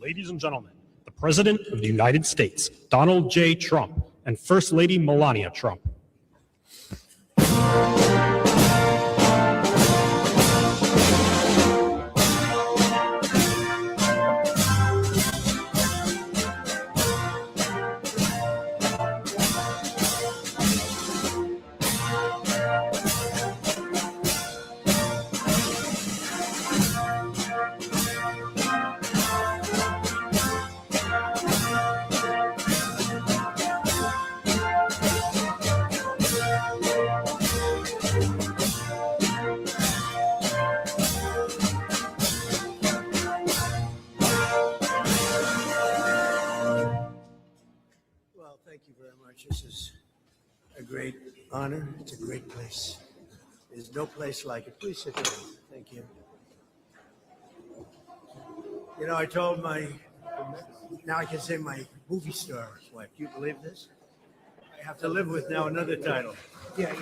ladies and gentlemen, the President of the United States, Donald J. Trump, and First Lady Melania Trump. Thank you very much. This is a great honor. It's a great place. There's no place like it. Please sit down. Thank you. You know, I told now I can say my movie star wife. Do you believe this? I have to live with now another title. Yeah.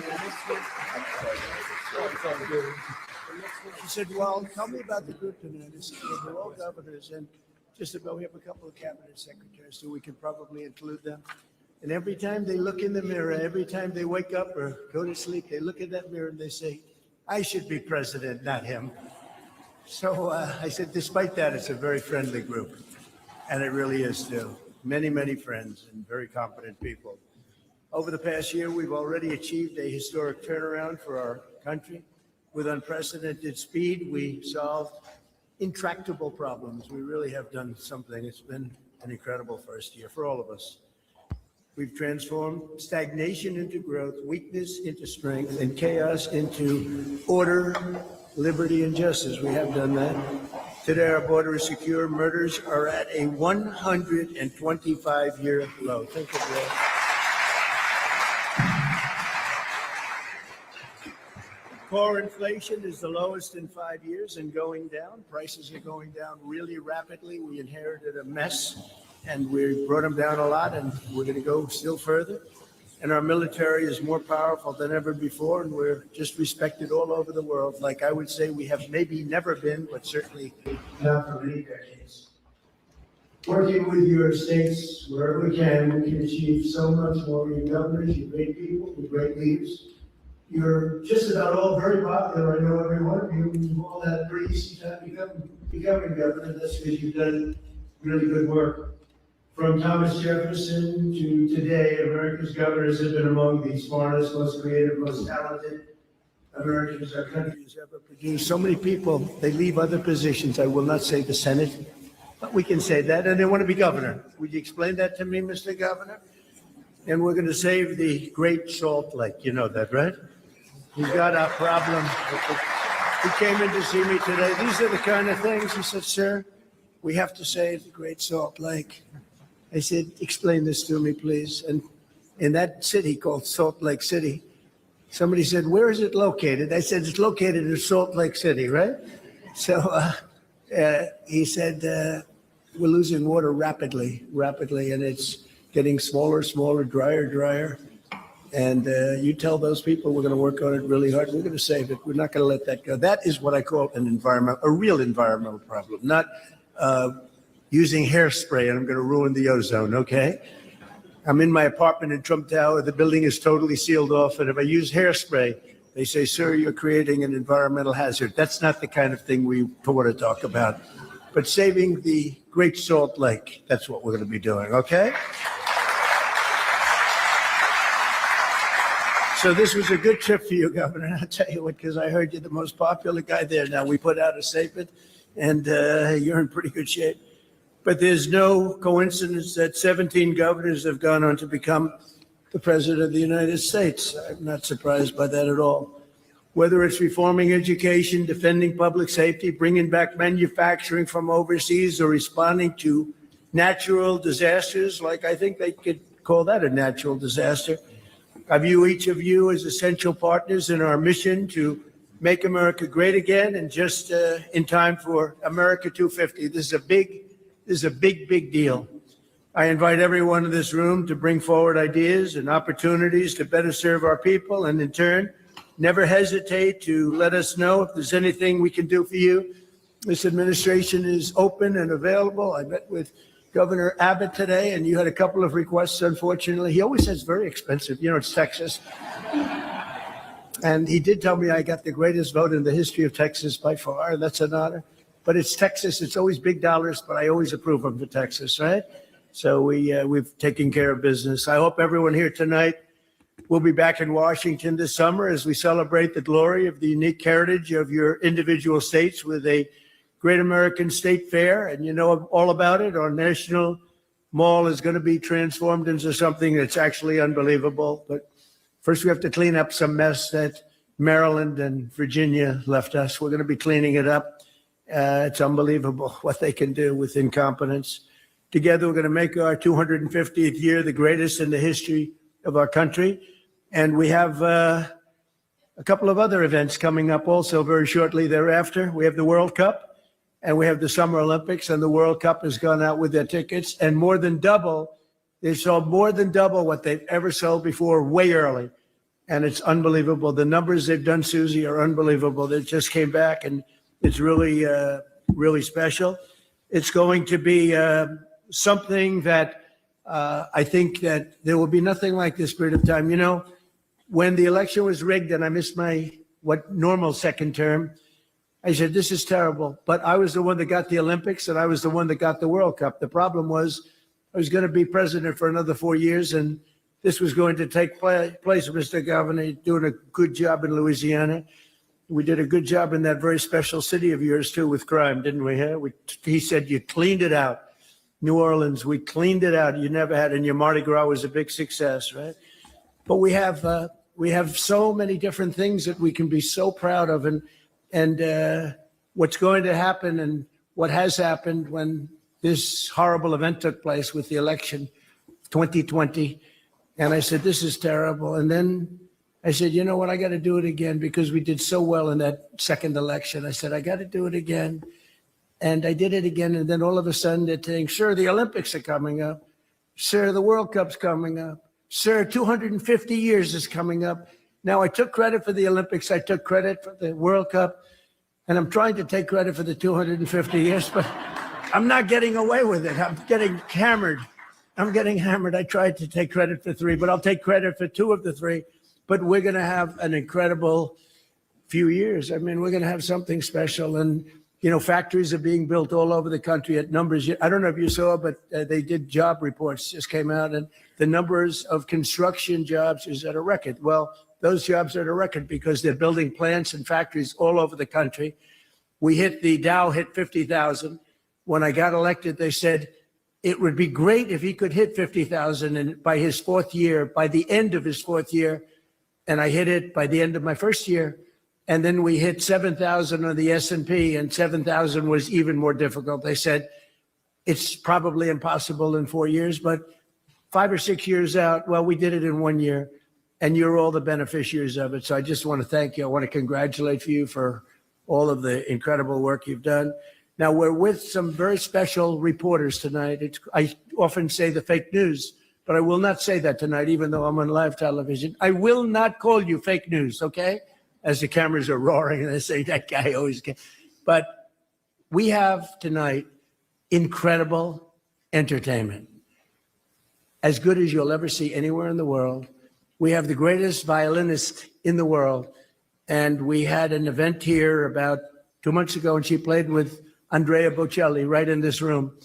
She said, well, tell me about the group tonight. I said, well, they're all governors, and just about we have a couple of cabinet secretaries, so we can probably include them. And every time they look in the mirror, every time they wake up or go to sleep, they look in that mirror and they say, I should be president, not him. So I said, despite that, it's a very friendly group. And it really is too. Many, many friends and very competent people. Over the past year, we've already achieved a historic turnaround for our country. With unprecedented speed, we solved intractable problems. We really have done something. It's been an incredible first year for all of us. We've transformed stagnation into growth, weakness into strength, and chaos into order, liberty, and justice. We have done that. Today, our border is secure. Murders are at a 125-year low. Think of that. Core inflation is the lowest in 5 years and going down. Prices are going down really rapidly. We inherited a mess, and we brought them down a lot, and we're going to go still further. And our military is more powerful than ever before, and we're just respected all over the world. Like I would say, we have maybe never been, but certainly not for many decades. Working with your states wherever we can achieve so much more. Your governors, you're great people, you're great leaders. You're just about all very popular. I know every one of you. You've all had a pretty easy time becoming governor. That's because you've done really good work. From Thomas Jefferson to today, America's governors have been among the smartest, most creative, most talented Americans our country has ever produced. So many people, they leave other positions. I will not say the Senate, but we can say that, and they want to be governor. Would you explain that to me, Mr. Governor? And we're going to save the Great Salt Lake. You know that, right? We've got a problem. He came in to see me today. These are the kind of things. He said, sir, we have to save the Great Salt Lake. I said, explain this to me, please. And in that city called Salt Lake City, somebody said, where is it located? I said, it's located in Salt Lake City, right? So he said, we're losing water rapidly, and it's getting smaller, drier. And you tell those people we're going to work on it really hard. We're going to save it. We're not going to let that go. That is what I call a real environmental problem, not using hairspray and I'm going to ruin the ozone, okay? I'm in my apartment in Trump Tower. The building is totally sealed off. And if I use hairspray, they say, sir, you're creating an environmental hazard. That's not the kind of thing we want to talk about. But saving the Great Salt Lake, that's what we're going to be doing, okay? So this was a good trip for you, Governor. And I'll tell you what, because I heard you're the most popular guy there. Now, we put out a statement, and you're in pretty good shape. But there's no coincidence that 17 governors have gone on to become the President of the United States. I'm not surprised by that at all. Whether it's reforming education, defending public safety, bringing back manufacturing from overseas, or responding to natural disasters, like I think they could call that a natural disaster. I view each of you as essential partners in our mission to make America great again, and just in time for America 250. This is a big deal. I invite everyone in this room to bring forward ideas and opportunities to better serve our people, and in turn, never hesitate to let us know if there's anything we can do for you. This administration is open and available. I met with Governor Abbott today, and you had a couple of requests, unfortunately. He always says very expensive. You know, it's Texas. And he did tell me I got the greatest vote in the history of Texas by far. That's an honor. But it's Texas. It's always big dollars, but I always approve of the Texas, right? So we've taken care of business. I hope everyone here tonight will be back in Washington this summer as we celebrate the glory of the unique heritage of your individual states with a Great American State Fair. And you know all about it. Our National Mall is going to be transformed into something that's actually unbelievable. But first, we have to clean up some mess that Maryland and Virginia left us. We're going to be cleaning it up. It's unbelievable what they can do with incompetence. Together, we're going to make our 250th year the greatest in the history of our country. And we have a couple of other events coming up also very shortly thereafter. We have the World Cup and we have the Summer Olympics, and the World Cup has gone out with their tickets and more than double. They sold more than double what they've ever sold before, way early. And it's unbelievable. The numbers they've done, Susie, are unbelievable. They just came back, and it's really, really special. It's going to be something that I think that there will be nothing like this period of time. You know, when the election was rigged and I missed my normal second term, I said, this is terrible. But I was the one that got the Olympics, and I was the one that got the World Cup. The problem was I was going to be president for another 4 years, and this was going to take place. Mr. Governor, doing a good job in Louisiana. We did a good job in that very special city of yours, too, with crime, didn't we? Huh? He said you cleaned it out. New Orleans, we cleaned it out. You never had, and your Mardi Gras was a big success, right? But we have so many different things that we can be so proud of, and what's going to happen and what has happened when this horrible event took place with the election 2020. And I said, this is terrible. And then I said, you know what? I got to do it again because we did so well in that second election. I said, I got to do it again. And I did it again. And then all of a sudden they're saying, sir, the Olympics are coming up. Sir, the World Cup's coming up. Sir, 250 years is coming up. Now, I took credit for the Olympics. I took credit for the World Cup. And I'm trying to take credit for the 250 years, but I'm not getting away with it. I'm getting hammered. I tried to take credit for 3, but I'll take credit for 2 of the 3. But we're going to have an incredible few years. I mean, we're going to have something special. And, you know, factories are being built all over the country at numbers. I don't know if you saw, but they did job reports just came out, and the numbers of construction jobs is at a record. Well, those jobs are at a record because they're building plants and factories all over the country. The Dow hit 50,000. When I got elected, they said it would be great if he could hit 50,000 and by his 4th year, by the end of his 4th year. And I hit it by the end of my 1st year. And then we hit 7,000 on the S&P, and 7,000 was even more difficult. They said it's probably impossible in 4 years, but 5 or 6 years out, well, we did it in 1 year. And you're all the beneficiaries of it. So I just want to thank you. I want to congratulate you for all of the incredible work you've done. Now, we're with some very special reporters tonight. I often say the fake news, but I will not say that tonight, even though I'm on live television. I will not call you fake news, okay? As the cameras are roaring and they say, that guy always gets. But we have tonight incredible entertainment, as good as you'll ever see anywhere in the world. We have the greatest violinist in the world. And we had an event here about 2 months ago, and she played with Andrea Bocelli right in this room.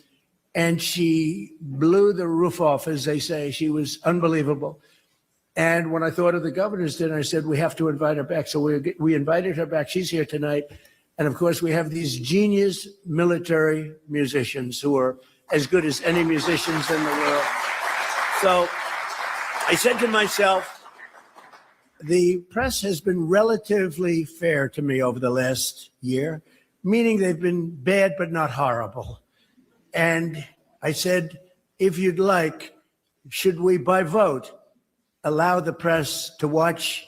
And she blew the roof off, as they say. She was unbelievable. And when I thought of the governor's dinner, I said, we have to invite her back. So we invited her back. She's here tonight. And of course, we have these genius military musicians who are as good as any musicians in the world. So I said to myself, the press has been relatively fair to me over the last year, meaning they've been bad but not horrible. And I said, if you'd like, should we by vote allow the press to watch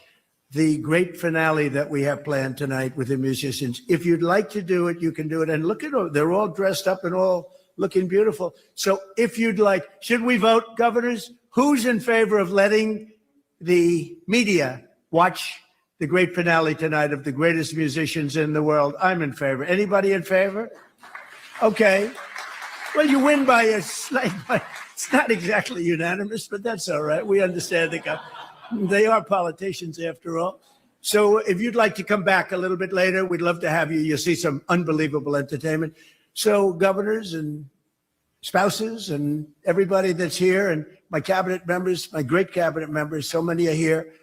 the great finale that we have planned tonight with the musicians? If you'd like to do it, you can do it. And look at them, they're all dressed up and all looking beautiful. So if you'd like, should we vote, governors? Who's in favor of letting the media watch the great finale tonight of the greatest musicians in the world. I'm in favor. Anybody in favor? Okay. Well, you win by a slight, it's not exactly unanimous, but that's all right. We understand they are politicians after all. So if you'd like to come back a little bit later, we'd love to have you. You'll see some unbelievable entertainment. So governors and spouses and everybody that's here and my cabinet members, my great cabinet members, so many are here.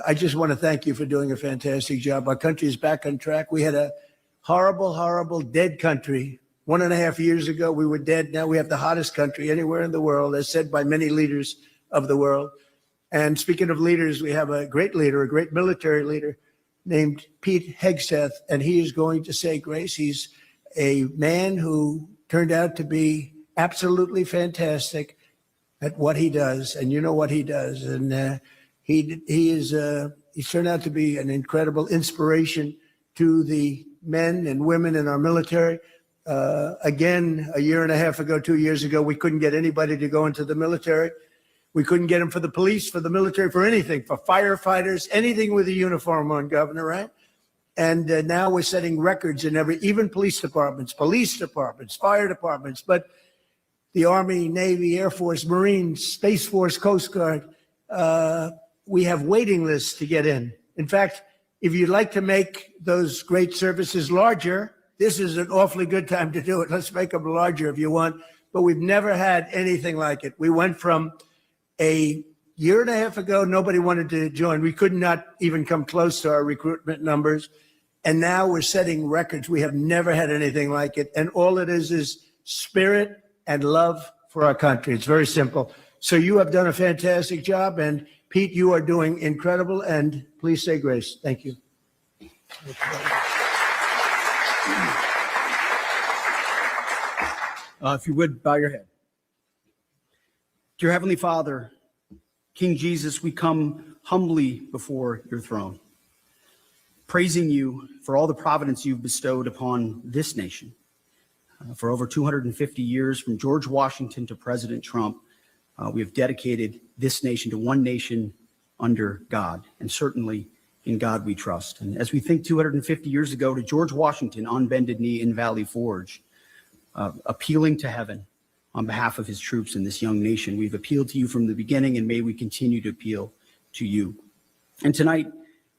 I just want to thank you for doing a fantastic job. Our country is back on track. We had a horrible, horrible dead country. 1.5 years ago, we were dead. Now we have the hottest country anywhere in the world, as said by many leaders of the world. And speaking of leaders, we have a great leader, a great military leader named Pete Hegseth, and he is going to say grace. He's a man who turned out to be absolutely fantastic at what he does, and you know what he does. And he's turned out to be an incredible inspiration to the men and women in our military. Again, 1.5 years ago, 2 years ago, we couldn't get anybody to go into the military. We couldn't get them for the police, for the military, for anything, for firefighters, anything with a uniform on, Governor, right? And now we're setting records in even police departments, fire departments, but the Army, Navy, Air Force, Marines, Space Force, Coast Guard, we have waiting lists to get in. In fact, if you'd like to make those great services larger, this is an awfully good time to do it. Let's make them larger if you want. But we've never had anything like it. We went from 1.5 years ago, nobody wanted to join. We could not even come close to our recruitment numbers. And now we're setting records. We have never had anything like it. And all it is spirit and love for our country. It's very simple. So you have done a fantastic job. And Pete, you are doing incredible. And please say grace. Thank you. If you would, bow your head. Dear Heavenly Father, King Jesus, we come humbly before your throne, praising you for all the providence you've bestowed upon this nation. For over 250 years, from George Washington to President Trump, we have dedicated this nation to one nation under God, and certainly in God we trust. And as we think 250 years ago to George Washington on bended knee in Valley Forge, appealing to heaven on behalf of his troops in this young nation, we've appealed to you from the beginning, and may we continue to appeal to you. And tonight,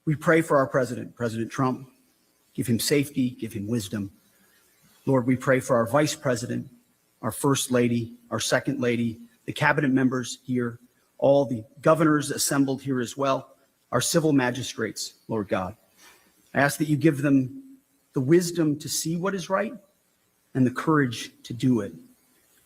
we pray for our president, President Trump. Give him safety, give him wisdom. Lord, we pray for our vice president, our first lady, our second lady, the cabinet members here, all the governors assembled here as well, our civil magistrates, Lord God. I ask that you give them the wisdom to see what is right and the courage to do it.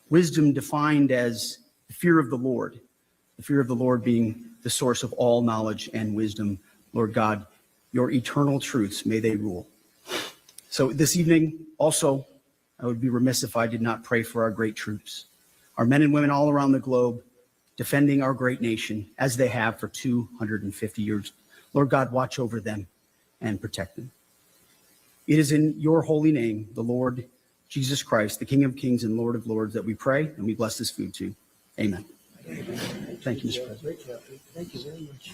Wisdom defined as the fear of the Lord being the source of all knowledge and wisdom. Lord God, your eternal truths, may they rule. So this evening, also, I would be remiss if I did not pray for our great troops, our men and women all around the globe, defending our great nation as they have for 250 years. Lord God, watch over them and protect them. It is in your holy name, the Lord Jesus Christ, the King of Kings and Lord of Lords, that we pray, and we bless this food too. Amen. Thank you, Mr. President. Great job. Thank you very much.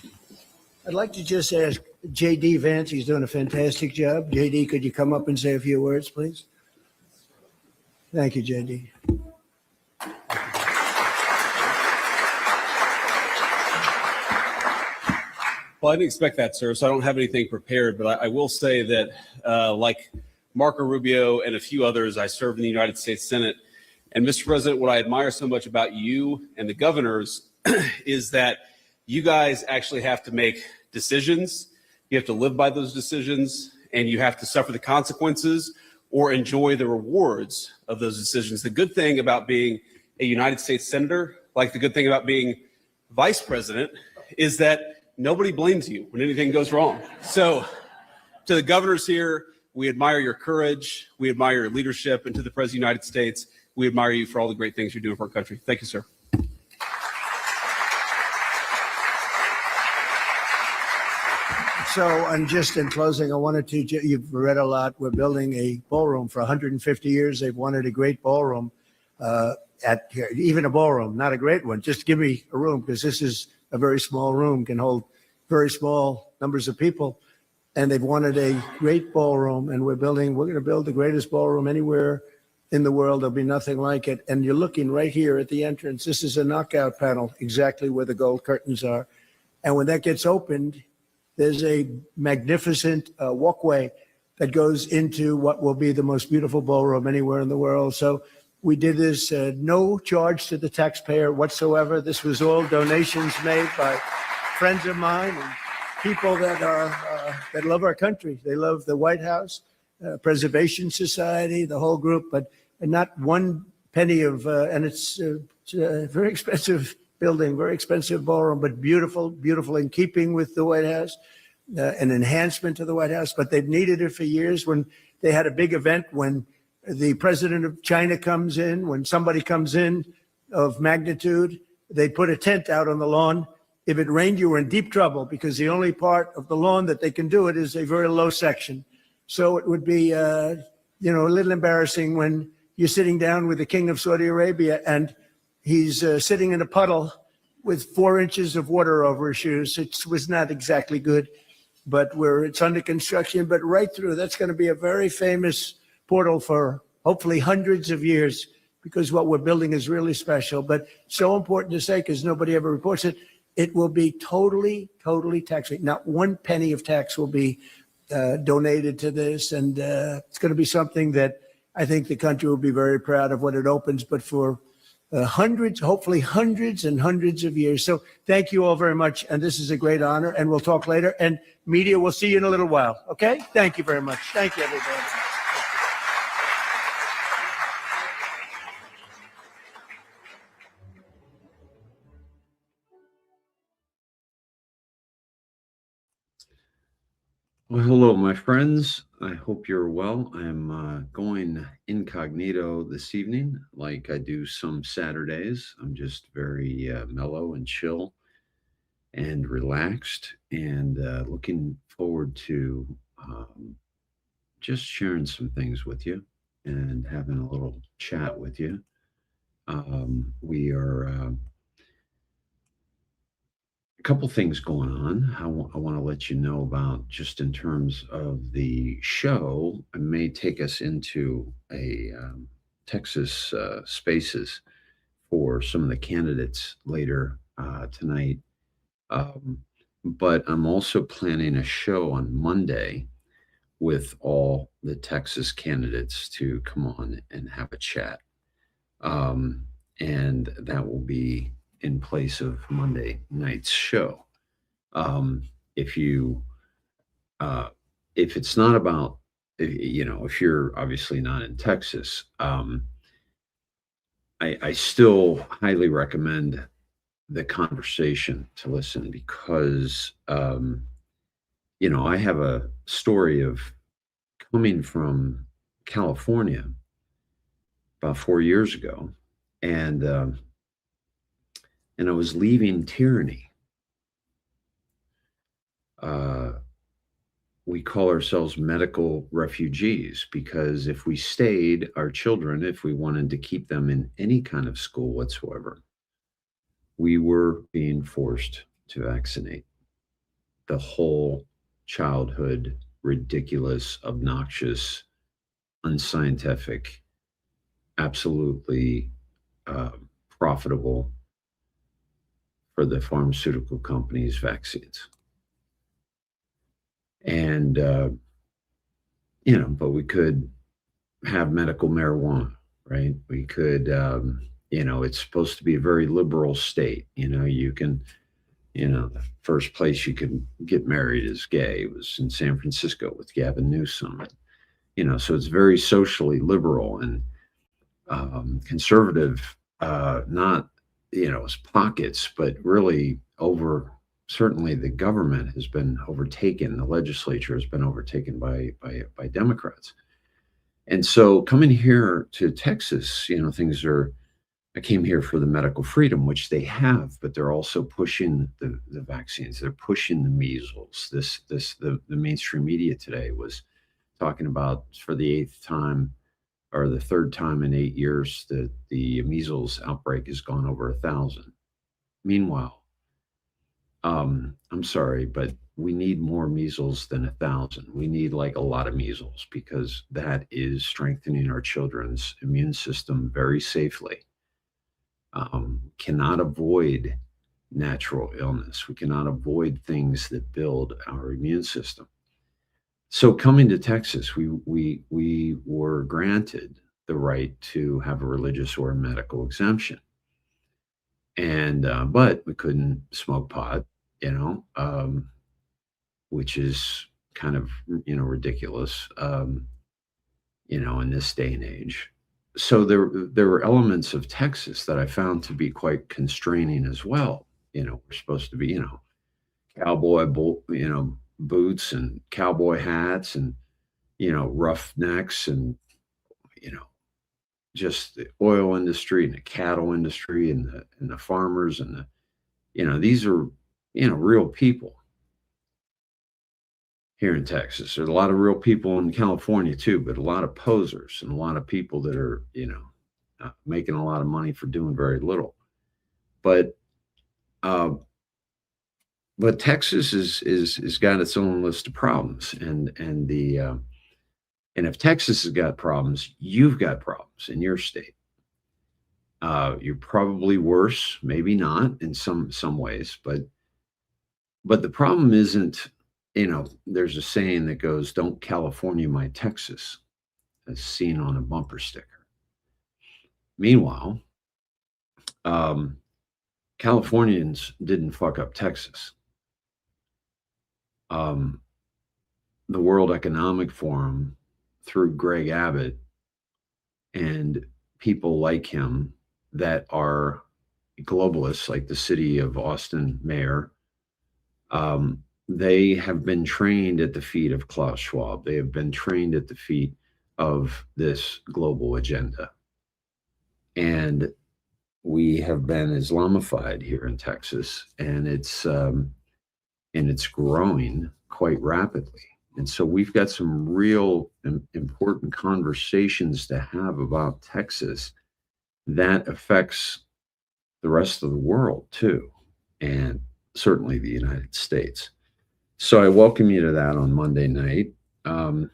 I'd like to just ask J.D. Vance. He's doing a fantastic job. J.D., could you come up and say a few words, please? Thank you, J.D. Well, I didn't expect that, sir, so I don't have anything prepared, but I will say that like Marco Rubio and a few others, I served in the United States Senate. And Mr. President, what I admire so much about you and the governors is that you guys actually have to make decisions. You have to live by those decisions, and you have to suffer the consequences or enjoy the rewards of those decisions. The good thing about being a United States Senator, like the good thing about being Vice President, is that nobody blames you when anything goes wrong. So to the governors here, we admire your courage, we admire your leadership, and to the President of the United States, we admire you for all the great things you're doing for our country. Thank you, sir. So, and just in closing, I wanted to, you've read a lot. We're building a ballroom for 150 years. They've wanted a great ballroom at here, even a ballroom, not a great one. Just give me a room, because this is a very small room, can hold very small numbers of people. and they've wanted a great ballroom, and we're going to build the greatest ballroom anywhere in the world. There'll be nothing like it. And you're looking right here at the entrance. This is a knockout panel, exactly where the gold curtains are. And when that gets opened, there's a magnificent walkway that goes into what will be the most beautiful ballroom anywhere in the world. So we did this no charge to the taxpayer whatsoever. This was all donations made by friends of mine and people that that love our country. They love the White House, Preservation Society, the whole group, but not one penny of, and it's a very expensive building, very expensive ballroom, but beautiful, beautiful, in keeping with the White House, an enhancement to the White House. But they've needed it for years. When they had a big event, when the president of China comes in, when somebody comes in of magnitude, they put a tent out on the lawn. If it rained, you were in deep trouble, because the only part of the lawn that they can do it is a very low section. So it would be, a little embarrassing when you're sitting down with the king of Saudi Arabia and he's sitting in a puddle with 4 inches of water over his shoes. It was not exactly good, but it's under construction. But right through, that's going to be a very famous portal for hopefully hundreds of years, because what we're building is really special. But so important to say, because nobody ever reports it, it will be totally, totally tax-free. Not one penny of tax will be donated to this. And it's going to be something that I think the country will be very proud of when it opens, but for hundreds, hopefully hundreds and hundreds of years. So thank you all very much. And this is a great honor, and we'll talk later. And media, we'll see you in a little while. Okay? Thank you very much. Thank you, everybody. Well, hello, my friends. I hope you're well. I'm going incognito this evening, like I do some Saturdays. I'm just very mellow and chill and relaxed, and looking forward to just sharing some things with you and having a little chat with you. We are a couple things going on. I want to let you know about, just in terms of the show. It may take us into a Texas spaces for some of the candidates later tonight. But I'm also planning a show on Monday with all the Texas candidates to come on and have a chat. And that will be in place of Monday night's show. If it's not about, if you're obviously not in Texas, I still highly recommend the conversation to listen, because, I have a story of coming from California about 4 years ago, and I was leaving tyranny. We call ourselves medical refugees, because if we stayed, our children, if we wanted to keep them in any kind of school whatsoever, we were being forced to vaccinate. The whole childhood, ridiculous, obnoxious, unscientific, absolutely profitable for the pharmaceutical companies' vaccines. And, but we could have medical marijuana, right? We could, it's supposed to be a very liberal state. You can, the first place you could get married as gay was in San Francisco with Gavin Newsom. So it's very socially liberal and conservative, not, as pockets, but really certainly the government has been overtaken. The legislature has been overtaken by Democrats. And so coming here to Texas, I came here for the medical freedom, which they have, but they're also pushing the vaccines. They're pushing the measles. The mainstream media today was talking about, for the 8th time or the 3rd time in 8 years, that the measles outbreak has gone over 1,000. Meanwhile, I'm sorry, but we need more measles than 1,000. We need like a lot of measles because that is strengthening our children's immune system very safely. Cannot avoid natural illness. We cannot avoid things that build our immune system. So coming to Texas, we were granted the right to have a religious or a medical exemption, and but we couldn't smoke pot, you know, which is kind of ridiculous, in this day and age. So there were elements of Texas that I found to be quite constraining as well. We're supposed to be, cowboy, boots and cowboy hats and, roughnecks and, just the oil industry and the cattle industry and the farmers and these are, real people here in Texas. There's a lot of real people in California too, but a lot of posers and a lot of people that are, making a lot of money for doing very little. But Texas is got its own list of problems, and if Texas has got problems, you've got problems in your state. You're probably worse, maybe not in some ways, but the problem isn't, there's a saying that goes, "Don't California my Texas," as seen on a bumper sticker. Meanwhile, Californians didn't fuck up Texas. The World Economic Forum, through Greg Abbott and people like him that are globalists, like the city of Austin mayor, they have been trained at the feet of Klaus Schwab. They have been trained at the feet of this global agenda. And we have been Islamified here in Texas, and it's growing quite rapidly. And so we've got some real important conversations to have about Texas that affects the rest of the world too, and certainly the United States. So I welcome you to that on Monday night. I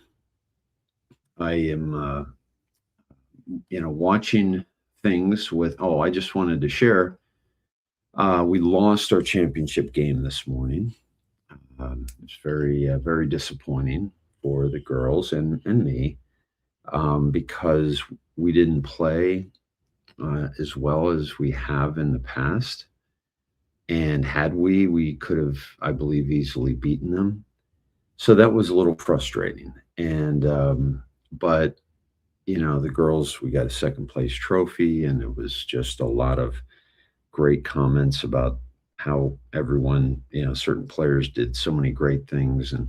am, watching things with, I just wanted to share, we lost our championship game this morning. It's very, very disappointing for the girls and me, because we didn't play as well as we have in the past. And had we could have, I believe, easily beaten them. So that was a little frustrating. And, but, the girls, we got a second place trophy, and it was just a lot of great comments about how everyone, certain players did so many great things. And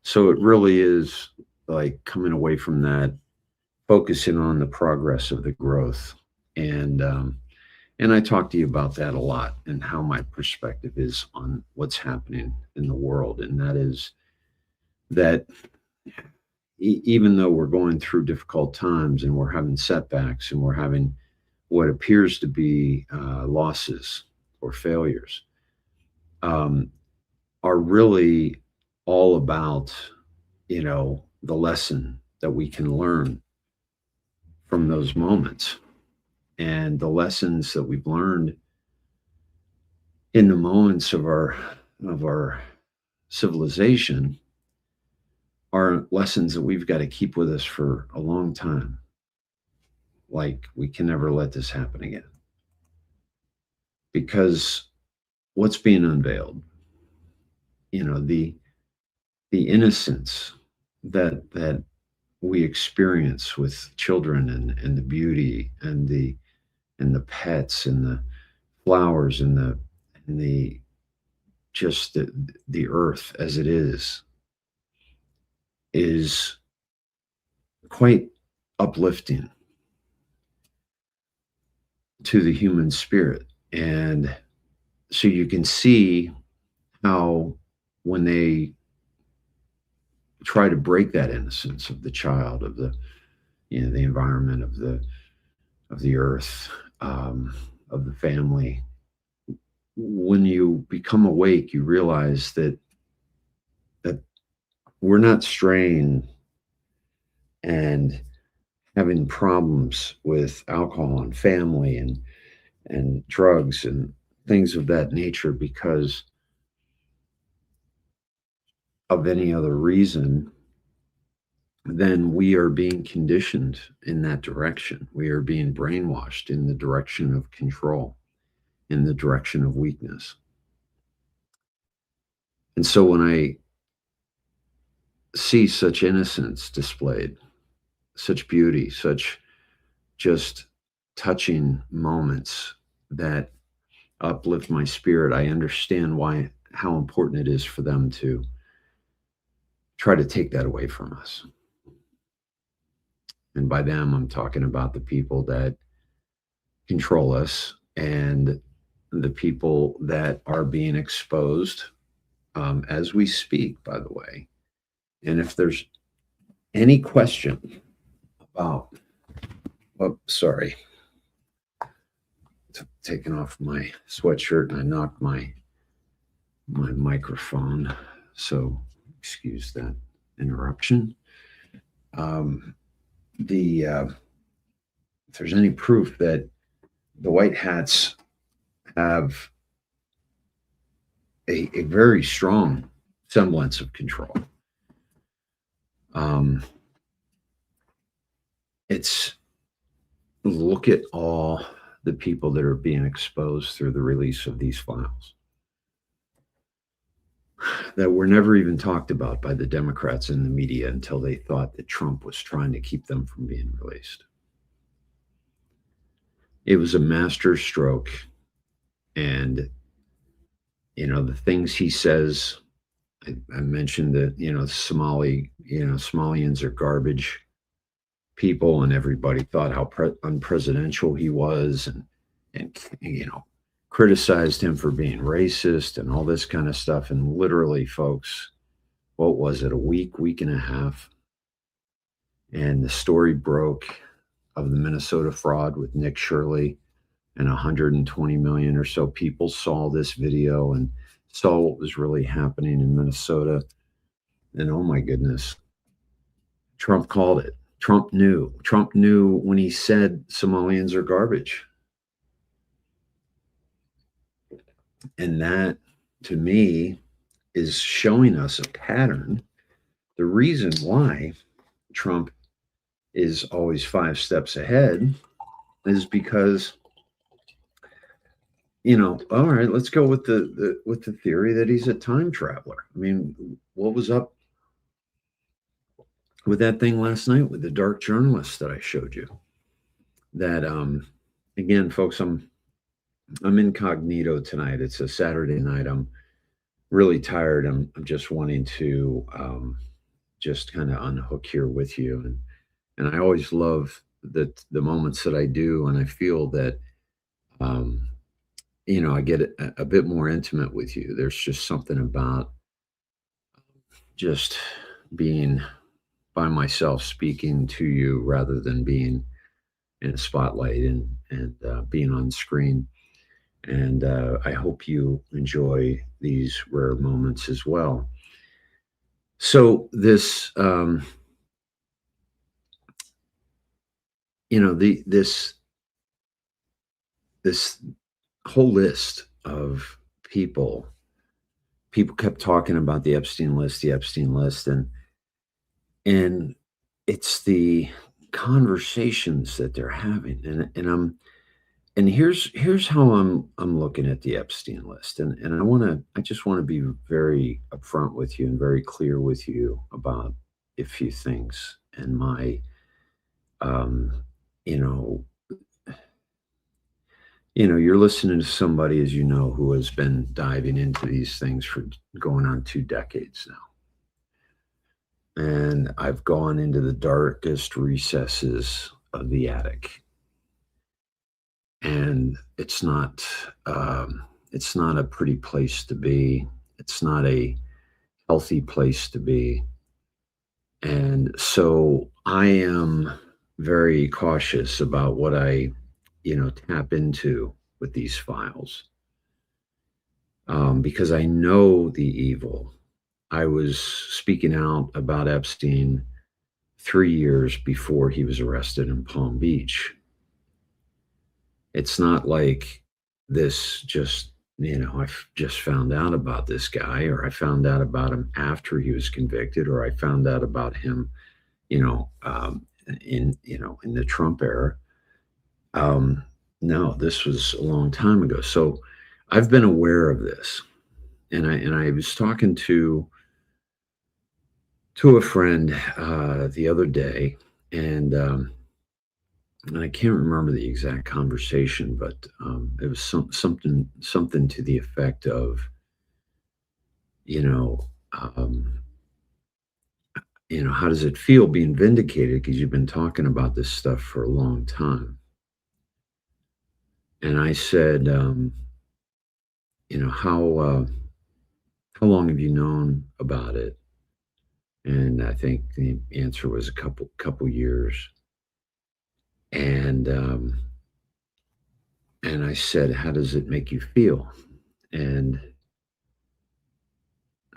so it really is like coming away from that, focusing on the progress of the growth. And I talk to you about that a lot, and how my perspective is on what's happening in the world. And that is that even though we're going through difficult times and we're having setbacks and we're having what appears to be losses or failures, are really all about, the lesson that we can learn from those moments. And the lessons that we've learned in the moments of our civilization are lessons that we've got to keep with us for a long time. Like, we can never let this happen again. Because what's being unveiled, the innocence that we experience with children, and the beauty and the pets and the flowers and the just the earth as it is quite uplifting to the human spirit. And so you can see how, when they try to break that innocence of the child, of the the environment, of the earth, of the family, when you become awake, you realize that we're not straying and having problems with alcohol and family and drugs and things of that nature because of any other reason, then we are being conditioned in that direction. We are being brainwashed in the direction of control, in the direction of weakness. And so when I see such innocence displayed, such beauty, such just touching moments that uplift my spirit, I understand how important it is for them to try to take that away from us. And by them, I'm talking about the people that control us and the people that are being exposed as we speak, by the way. And if there's any question about, oh, sorry, taking off my sweatshirt and I knocked my microphone. So excuse that interruption. If there's any proof that the white hats have a very strong semblance of control, it's look at all the people that are being exposed through the release of these files that were never even talked about by the Democrats in the media until they thought that Trump was trying to keep them from being released. It was a master stroke. And, the things he says, I mentioned that, Somalians are garbage people, and everybody thought how unpresidential he was and criticized him for being racist and all this kind of stuff. And literally, folks, what was it, a week and a half? And the story broke of the Minnesota fraud with Nick Shirley, and 120 million or so people saw this video and saw what was really happening in Minnesota. And oh my goodness, Trump called it. Trump knew when he said Somalians are garbage. And that, to me, is showing us a pattern. The reason why Trump is always 5 steps ahead is because, all right, let's go with the theory that he's a time traveler. I mean, what was up with that thing last night with the dark journalist that I showed you? That, again, folks, I'm incognito tonight. It's a Saturday night. I'm really tired. I'm just wanting to just kind of unhook here with you. And I always love the moments that I do, and I feel that, I get a bit more intimate with you. There's just something about just being by myself, speaking to you rather than being in a spotlight and being on screen. And I hope you enjoy these rare moments as well. So this, this whole list of people kept talking about the Epstein list, and it's the conversations that they're having, and here's how I'm looking at the Epstein list, and I just want to be very upfront with you and very clear with you about a few things. And my, you're listening to somebody, as you know, who has been diving into these things for going on 2 decades now. And I've gone into the darkest recesses of the attic. And it's not a pretty place to be. It's not a healthy place to be. And so I am very cautious about what I, tap into with these files, because I know the evil I was speaking out about Epstein 3 years before he was arrested in Palm Beach. It's not like this just, I just found out about this guy, or I found out about him after he was convicted, or I found out about him, you know, um, in the Trump era. No, this was a long time ago. So I've been aware of this, and I was talking to a friend the other day, and I can't remember the exact conversation, but it was something to the effect of, you know, um, how does it feel being vindicated because you've been talking about this stuff for a long time? And I said, how long have you known about it? And I think the answer was a couple years. And I said, how does it make you feel? And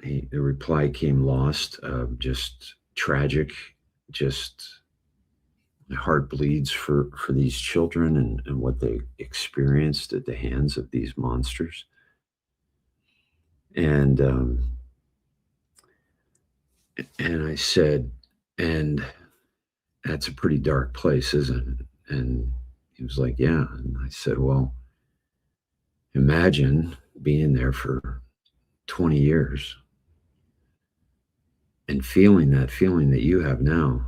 the reply came lost, just tragic, just my heart bleeds for these children and what they experienced at the hands of these monsters. And I said, and that's a pretty dark place, isn't it? And he was like, yeah. And I said, well, imagine being there for 20 years and feeling that feeling that you have now,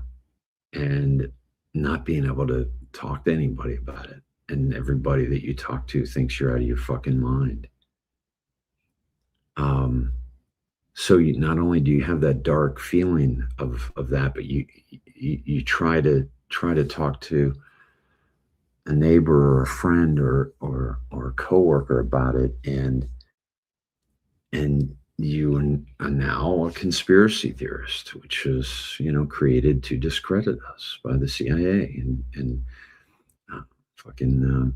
and not being able to talk to anybody about it. And everybody that you talk to thinks you're out of your fucking mind. So not only do you have that dark feeling of that, but you try to talk to a neighbor or a friend or a coworker about it, and you are now a conspiracy theorist, which is created to discredit us by the CIA and fucking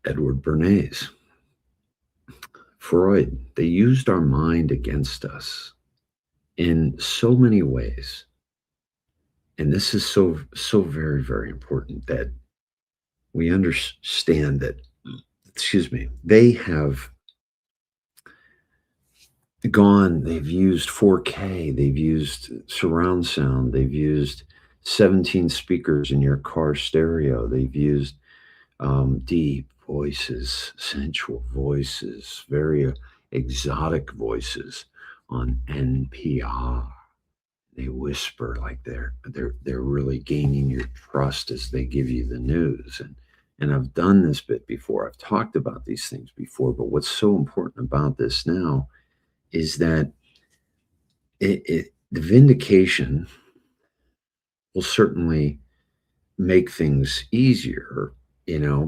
Edward Bernays, Freud. They used our mind against us in so many ways. And this is so very, very important that we understand that, they have they've used 4K, they've used surround sound, they've used 17 speakers in your car stereo, they've used deep voices, sensual voices, very exotic voices on NPR. They whisper like they're really gaining your trust as they give you the news. And I've done this bit before. I've talked about these things before, but what's so important about this now is that the vindication will certainly make things easier,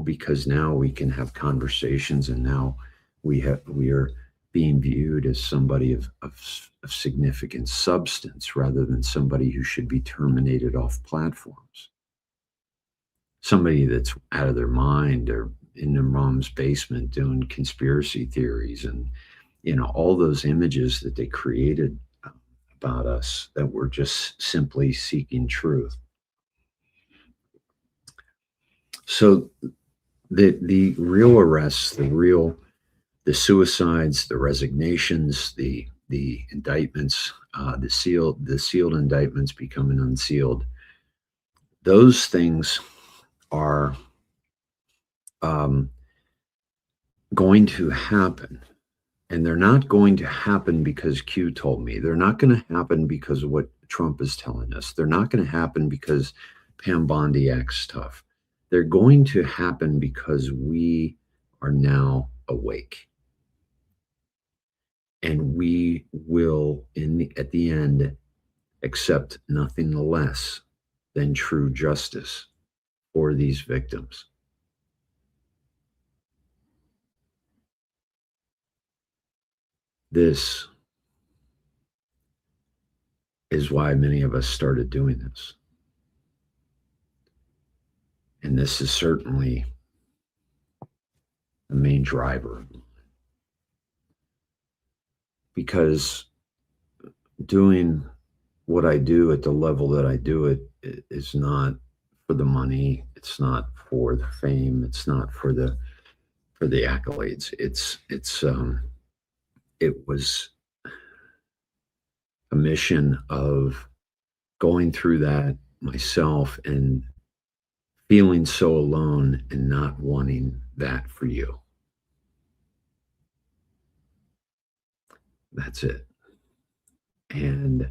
because now we can have conversations, and now we are being viewed as somebody of significant substance rather than somebody who should be terminated off platforms. Somebody that's out of their mind or in their mom's basement doing conspiracy theories and all those images that they created about us that were just simply seeking truth. So the real arrests, the suicides, the resignations, the indictments, the sealed indictments becoming unsealed, those things are going to happen. And they're not going to happen because Q told me. They're not going to happen because of what Trump is telling us. They're not going to happen because Pam Bondi acts tough. They're going to happen because we are now awake. And we will, at the end, accept nothing less than true justice for these victims. This is why many of us started doing this. And this is certainly the main driver. because doing what I do at the level that I do it is not for the money. It's not for the fame. It's not for the accolades. It was a mission of going through that myself and feeling so alone and not wanting that for you. That's it. And,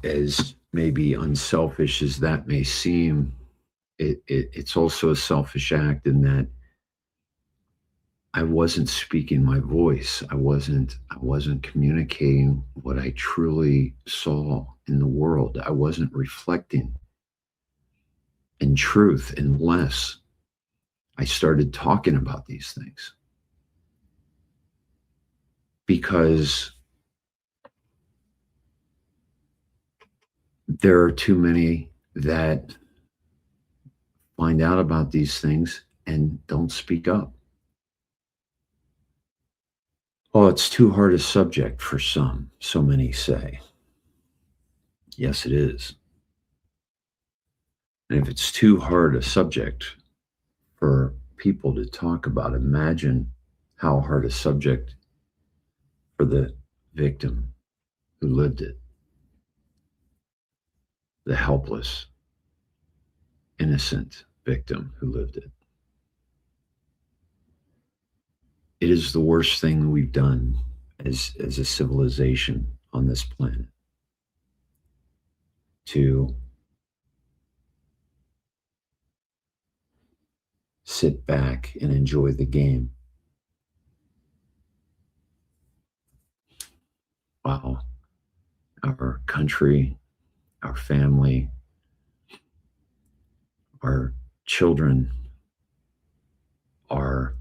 as maybe unselfish as that may seem, it's also a selfish act in that I wasn't speaking my voice. I wasn't communicating what I truly saw in the world. I wasn't reflecting in truth unless I started talking about these things. Because there are too many that find out about these things and don't speak up. Oh, it's too hard a subject for some, so many say. Yes, it is. And if it's too hard a subject for people to talk about, imagine how hard a subject for the victim who lived it, the helpless, innocent victim who lived it. It is the worst thing we've done as a civilization on this planet, to sit back and enjoy the game. While our country, our family, our children are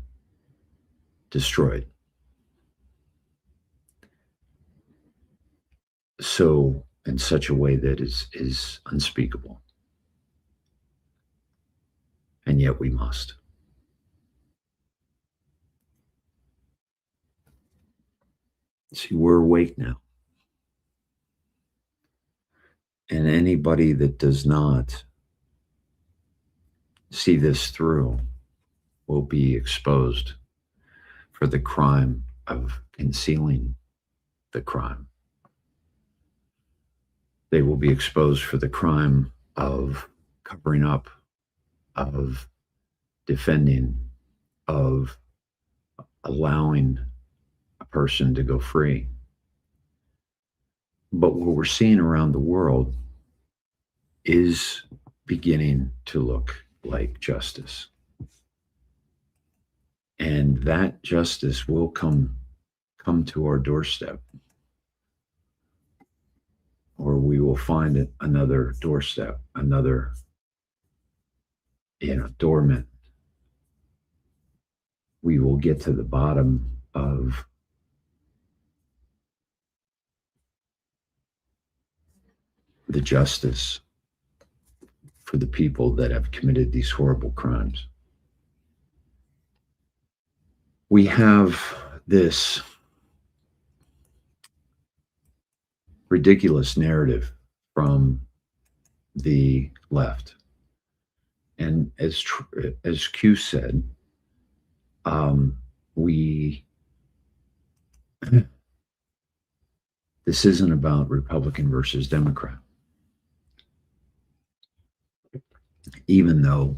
destroyed. So in such a way that is unspeakable. And yet we must. See, we're awake now. And anybody that does not see this through will be exposed for the crime of concealing the crime. They will be exposed for the crime of covering up, of defending, of allowing a person to go free. But what we're seeing around the world is beginning to look like justice. And that justice will come to our doorstep, or we will find it another doorstep, another, doormat. We will get to the bottom of the justice for the people that have committed these horrible crimes. We have this ridiculous narrative from the left. And as Q said, this isn't about Republican versus Democrat. Even though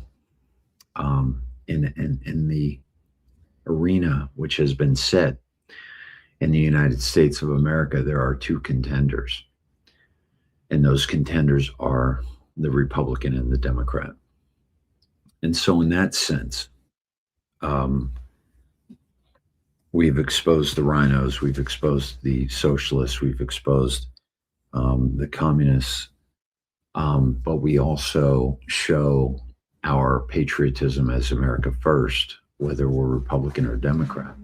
in the arena which has been set in the United States of America, there are two contenders. And those contenders are the Republican and the Democrat. And so in that sense, we've exposed the rhinos, we've exposed the socialists, we've exposed the communists, but we also show our patriotism as America first, whether we're Republican or Democrat.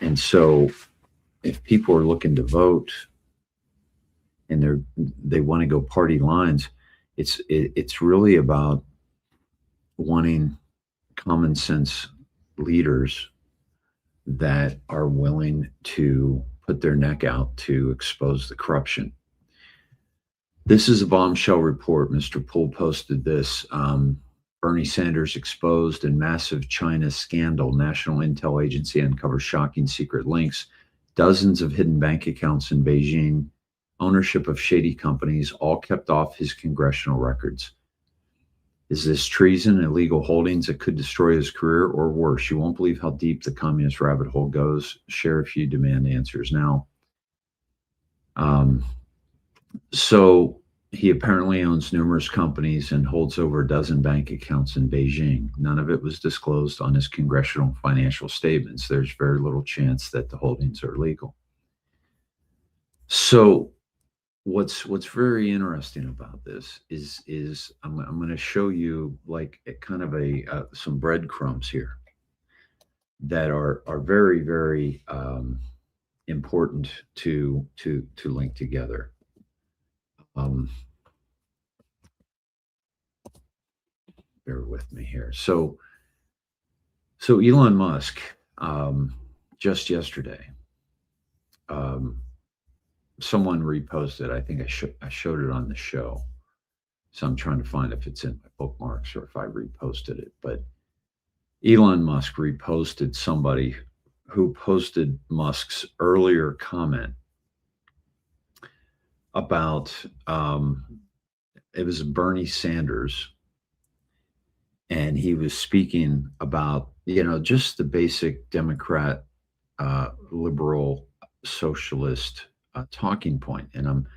And so if people are looking to vote and they want to go party lines, it's really about wanting common sense leaders that are willing to put their neck out to expose the corruption. This is a bombshell report. Mr. Poole posted this. Bernie Sanders exposed in massive China scandal. National Intel Agency uncovers shocking secret links. Dozens of hidden bank accounts in Beijing. Ownership of shady companies, all kept off his congressional records. Is this treason, illegal holdings that could destroy his career, or worse? You won't believe how deep the communist rabbit hole goes. Sheriff, you demand answers now. So he apparently owns numerous companies and holds over a dozen bank accounts in Beijing. None of it was disclosed on his congressional financial statements. There's very little chance that the holdings are legal. So what's very interesting about this is I'm going to show you like kind of some breadcrumbs here that are very, very important to link together. Bear with me here. So Elon Musk, just yesterday, someone reposted. I think I showed it on the show. So I'm trying to find if it's in my bookmarks or if I reposted it. But Elon Musk reposted somebody who posted Musk's earlier comment about it was Bernie Sanders, and he was speaking about just the basic Democrat, liberal, socialist talking point. And I'm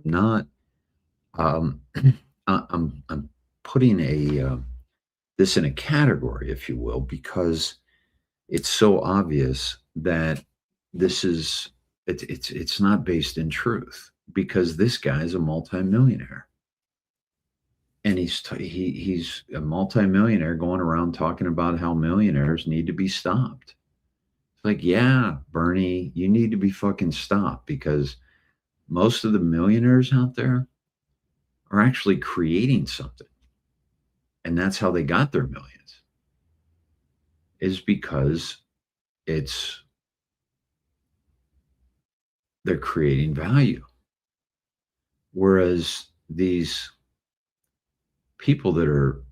not I'm putting this in a category, if you will, because it's so obvious that this is it's not based in truth, because this guy is a multimillionaire, and he's a multimillionaire going around talking about how millionaires need to be stopped. It's like, yeah, Bernie, you need to be fucking stopped, because most of the millionaires out there are actually creating something. And that's how they got their millions, is because they're creating value. Whereas these people that are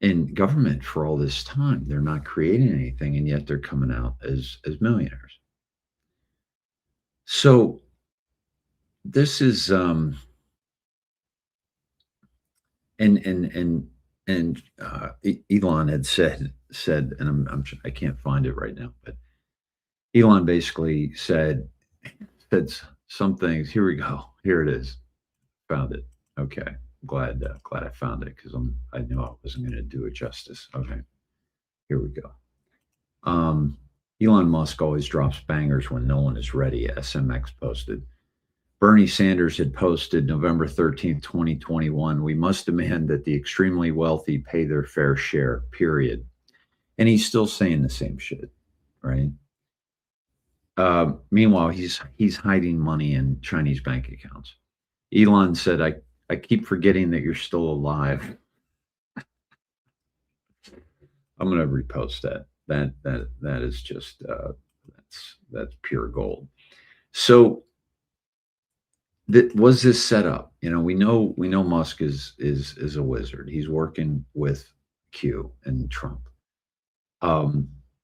in government for all this time, they're not creating anything, and yet they're coming out as millionaires. So this is Elon had said, and I can't find it right now, but Elon basically said some things. Here we go. Here it is. Found it. Okay. Glad I found it, because I knew I wasn't going to do it justice. Okay. Here we go. Elon Musk always drops bangers when no one is ready. SMX posted. Bernie Sanders had posted November 13th, 2021. We must demand that the extremely wealthy pay their fair share, period. And he's still saying the same shit, right? Meanwhile, he's hiding money in Chinese bank accounts. Elon said, I keep forgetting that you're still alive. I'm going to repost that. That is just that's pure gold. So was this set up? We know Musk is a wizard. He's working with Q and Trump.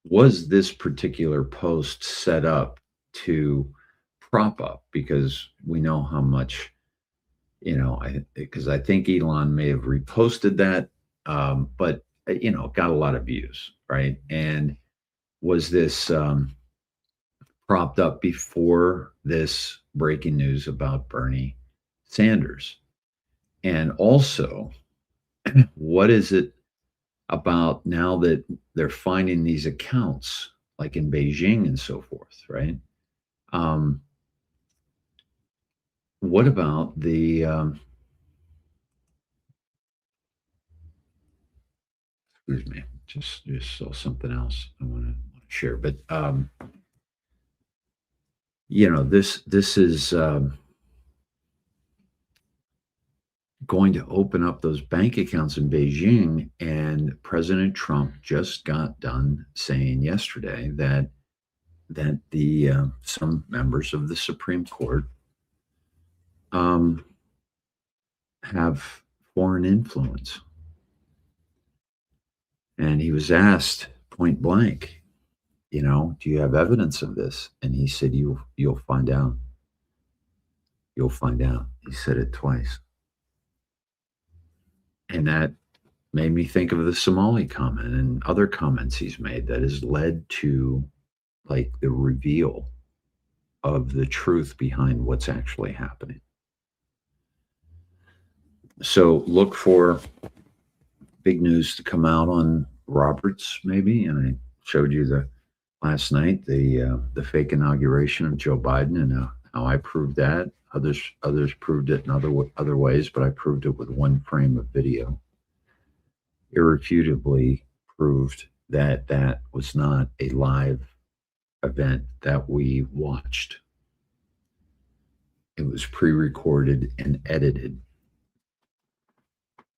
Was this particular post set up to prop up? Because we know how much, because I think Elon may have reposted that, but got a lot of views, right? And was this propped up before this breaking news about Bernie Sanders? And also, what is it about now that they're finding these accounts like in Beijing and so forth, right? What about the excuse me, just saw something else I want to share, but this is going to open up those bank accounts in Beijing. And President Trump just got done saying yesterday that the some members of the Supreme Court have foreign influence. And he was asked point blank, you know, do you have evidence of this? And he said, you'll find out. You'll find out. He said it twice. And that made me think of the Somali comment and other comments he's made that has led to like the reveal of the truth behind what's actually happening. So look for big news to come out on Roberts, maybe. And I showed you last night the fake inauguration of Joe Biden and how I proved that. Others proved it in other ways, but I proved it with one frame of video. Irrefutably proved that that was not a live event that we watched. It was pre-recorded and edited.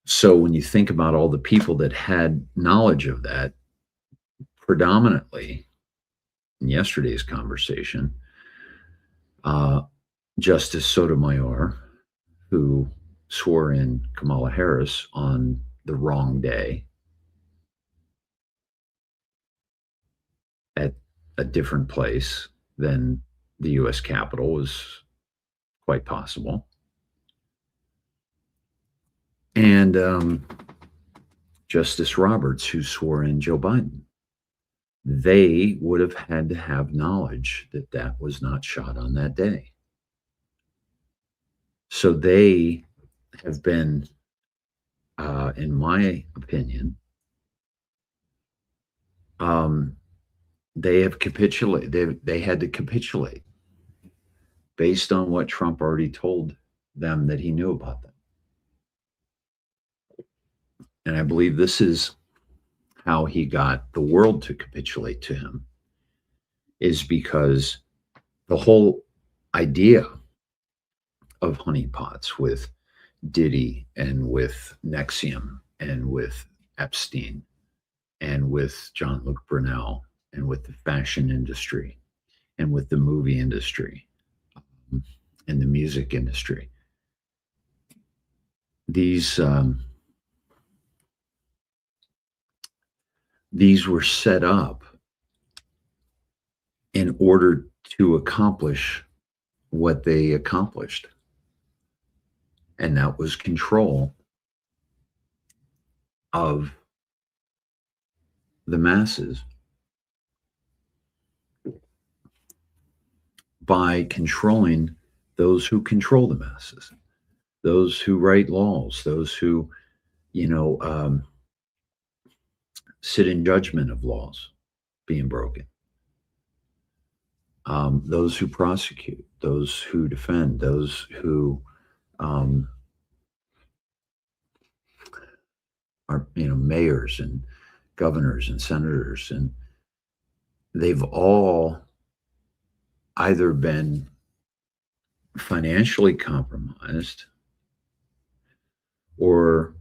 So when you think about all the people that had knowledge of that, predominantly in yesterday's conversation, Justice Sotomayor, who swore in Kamala Harris on the wrong day at a different place than the U.S. Capitol, was quite possible. And Justice Roberts, who swore in Joe Biden, they would have had to have knowledge that that was not shot on that day. So they have been, in my opinion, they have capitulated. They had to capitulate based on what Trump already told them that he knew about them. And I believe this is how he got the world to capitulate to him, is because the whole idea of honeypots with Diddy and with Nexium and with Epstein and with Jean-Luc Brunel and with the fashion industry and with the movie industry and the music industry. These were set up in order to accomplish what they accomplished. And that was control of the masses by controlling those who control the masses, those who write laws, those who, sit in judgment of laws being broken, those who prosecute, those who defend, those who are, mayors and governors and senators, and they've all either been financially compromised or,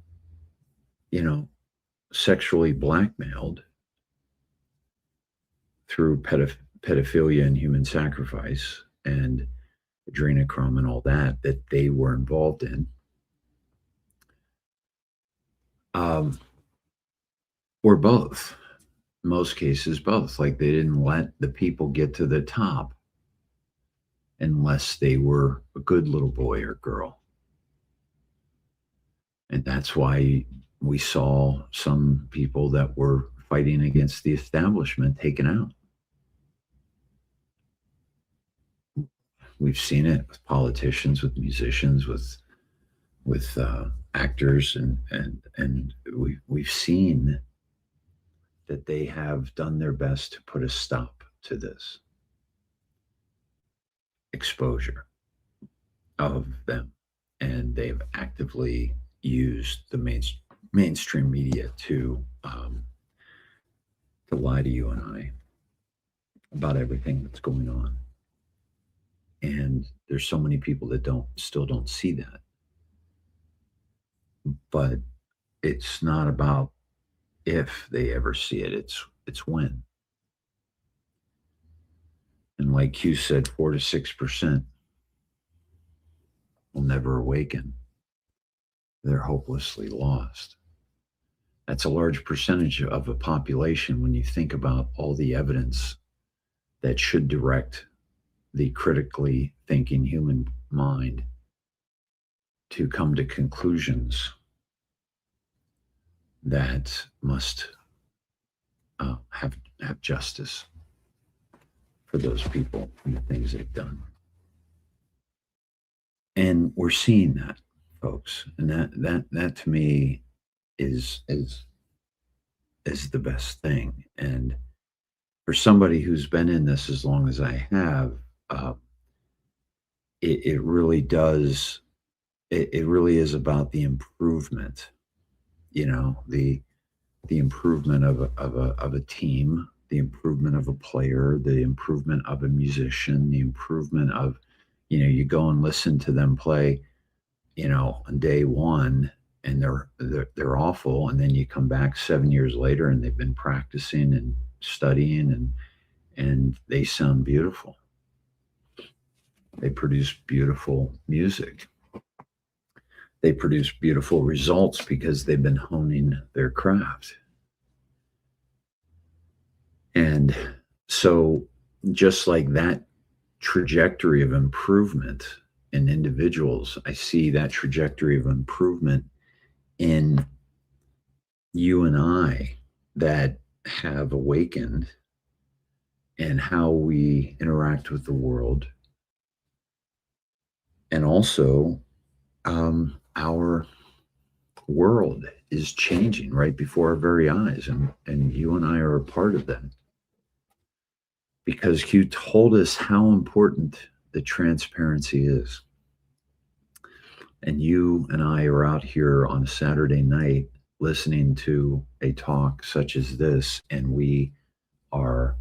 sexually blackmailed through pedophilia and human sacrifice and adrenochrome and all that they were involved in. Or both. In most cases, both. Like, they didn't let the people get to the top unless they were a good little boy or girl. And that's why we saw some people that were fighting against the establishment taken out. We've seen it with politicians, with musicians, with actors, and we've seen that they have done their best to put a stop to this exposure of them, and they've actively used the mainstream media to lie to you and I about everything that's going on. And there's so many people that still don't see that. but it's not about if they ever see it, it's when. And like Q said, 4 to 6% will never awaken. They're hopelessly lost. That's a large percentage of a population when you think about all the evidence that should direct the critically thinking human mind to come to conclusions that must have justice for those people and the things they've done. And we're seeing that, folks, and that to me is the best thing. And for somebody who's been in this as long as I have, it really does. It really is about the improvement. You know, the improvement of a team, the improvement of a player, the improvement of a musician, the improvement of, you know, you go and listen to them play, you know, on day one, and they're awful, and then you come back 7 years later and they've been practicing and studying and they sound beautiful. They produce beautiful music. They produce beautiful results because they've been honing their craft. And so just like that trajectory of improvement in individuals, I see that trajectory of improvement in you and I that have awakened and how we interact with the world. And also, our world is changing right before our very eyes. And you and I are a part of that. Because Q told us how important the transparency is. And you and I are out here on a Saturday night listening to a talk such as this, and we are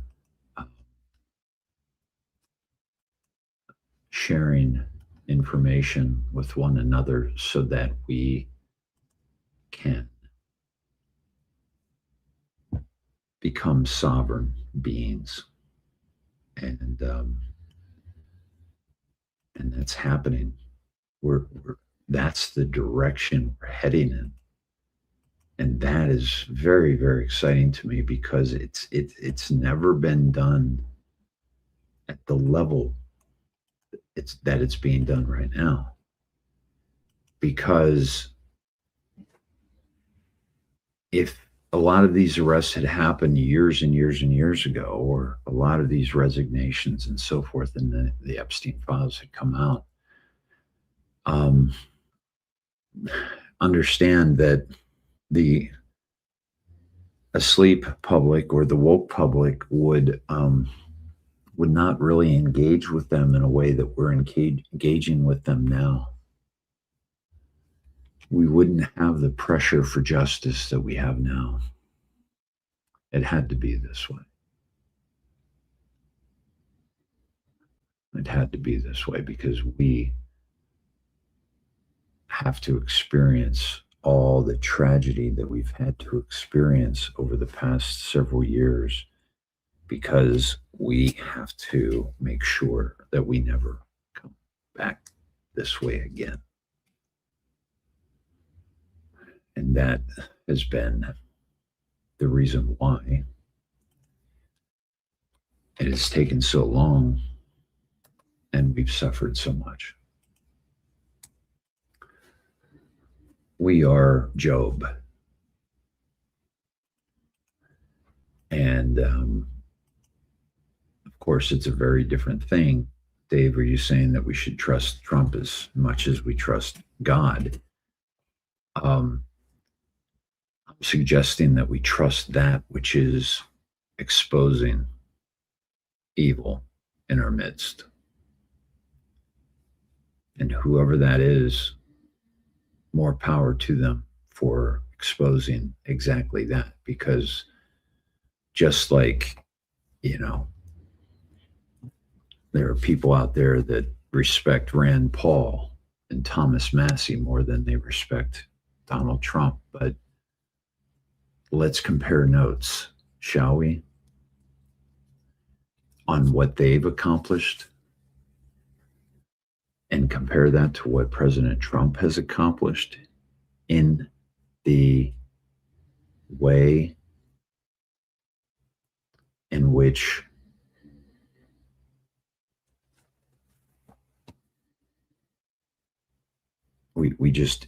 sharing information with one another so that we can become sovereign beings. And that's happening. That's the direction we're heading in. And that is very, very exciting to me because it's never been done at the level it's being done right now. Because if a lot of these arrests had happened years and years and years ago, or a lot of these resignations and so forth, and the Epstein files had come out, understand that the asleep public or the woke public would not really engage with them in a way that we're engaging with them now. We wouldn't have the pressure for justice that we have now. It had to be this way. It had to be this way because we have to experience all the tragedy that we've had to experience over the past several years, because we have to make sure that we never come back this way again. And that has been the reason why it has taken so long and we've suffered so much. We are Job. And of course, it's a very different thing. Dave, are you saying that we should trust Trump as much as we trust God? I'm suggesting that we trust that which is exposing evil in our midst. And whoever that is, more power to them for exposing exactly that. Because just like, you know, there are people out there that respect Rand Paul and Thomas Massey more than they respect Donald Trump, but let's compare notes, shall we, on what they've accomplished and compare that to what President Trump has accomplished in the way in which we just,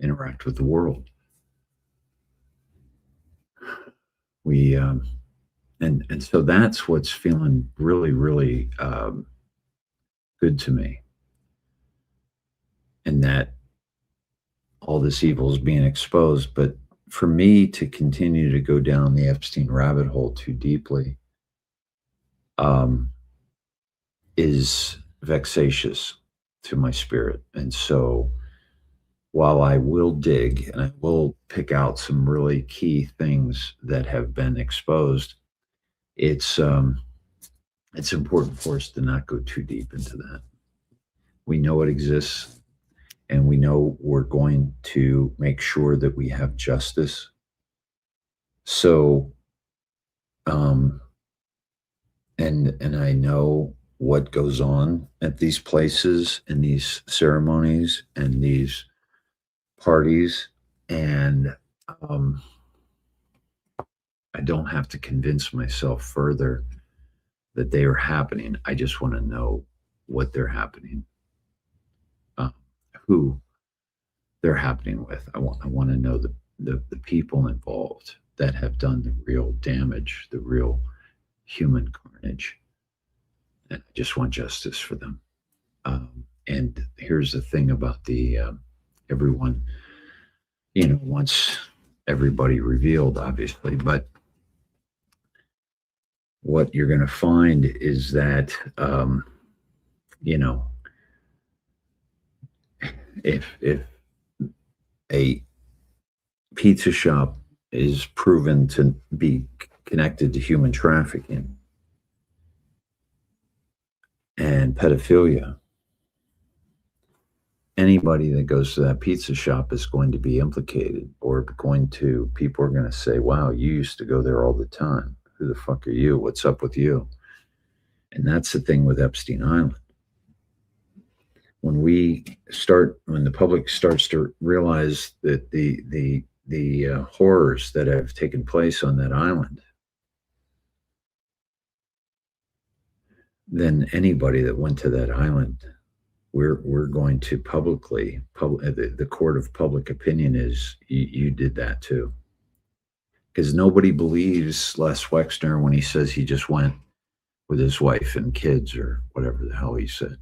interact with the world. And so that's what's feeling really, really good to me. And that all this evil is being exposed. But for me to continue to go down the Epstein rabbit hole too deeply is vexatious to my spirit. And so while I will dig and I will pick out some really key things that have been exposed, it's important for us to not go too deep into that. We know it exists, and we know we're going to make sure that we have justice. So, and I know what goes on at these places and these ceremonies and these parties, and I don't have to convince myself further that they are happening. I just want to know what they're happening, who they're happening with. I want to know the people involved that have done the real damage, the real human carnage. And I just want justice for them. And here's the thing about the everyone, wants everybody revealed, obviously, but what you're going to find is that, if a pizza shop is proven to be connected to human trafficking and pedophilia, anybody that goes to that pizza shop is going to be implicated, or people are going to say, wow, you used to go there all the time. Who the fuck are you? What's up with you? And that's the thing with Epstein Island. When the public starts to realize that the horrors that have taken place on that island, then anybody that went to that island, we're going to the court of public opinion is you did that too. Because nobody believes Les Wexner when he says he just went with his wife and kids or whatever the hell he said.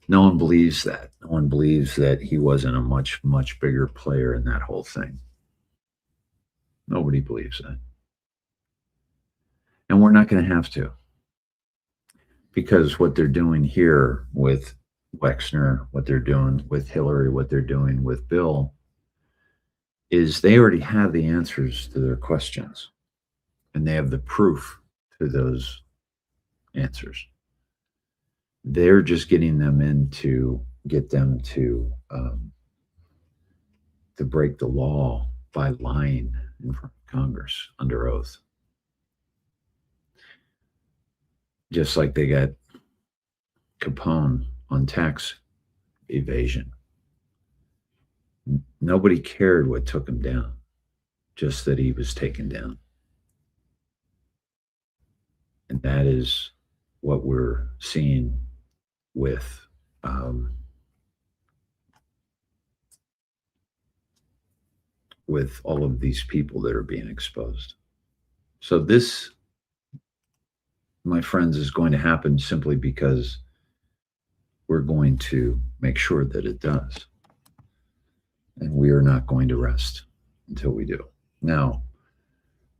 No one believes that. No one believes that he wasn't a much, much bigger player in that whole thing. Nobody believes that. And we're not going to have to. Because what they're doing here with Wexner, what they're doing with Hillary, what they're doing with Bill, is they already have the answers to their questions. And they have the proof to those answers. They're just getting them in to get them to break the law by lying in front of Congress under oath. Just like they got Capone on tax evasion. Nobody cared what took him down, just that he was taken down. And that is what we're seeing with all of these people that are being exposed. So this, my friends, is going to happen simply because we're going to make sure that it does. And we are not going to rest until we do. Now,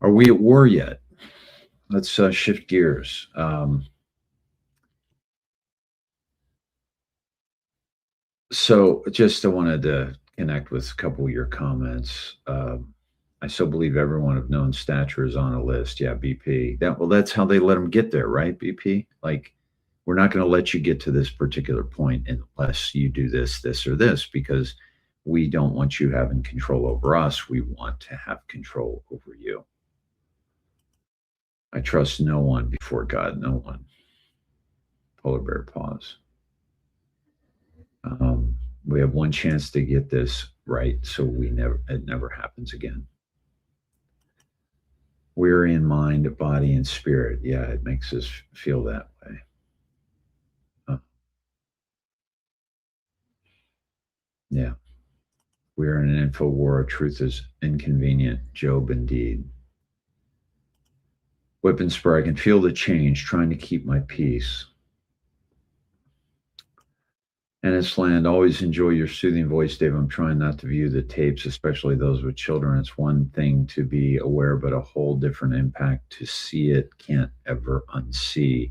are we at war yet? Let's shift gears. So just I wanted to connect with a couple of your comments. I so believe everyone of known stature is on a list. Yeah, BP. That's how they let them get there, right, BP? Like, we're not going to let you get to this particular point unless you do this, this, or this, because we don't want you having control over us. We want to have control over you. I trust no one before God, no one. Polar bear pause. We have one chance to get this right, so it never happens again. We're in mind, body, and spirit. Yeah, it makes us feel that way. Yeah. We're in an info war. Truth is inconvenient. Job indeed. Whip and spur. I can feel the change, trying to keep my peace. Ennis Land, always enjoy your soothing voice, Dave. I'm trying not to view the tapes, especially those with children. It's one thing to be aware, but a whole different impact to see it. Can't ever unsee.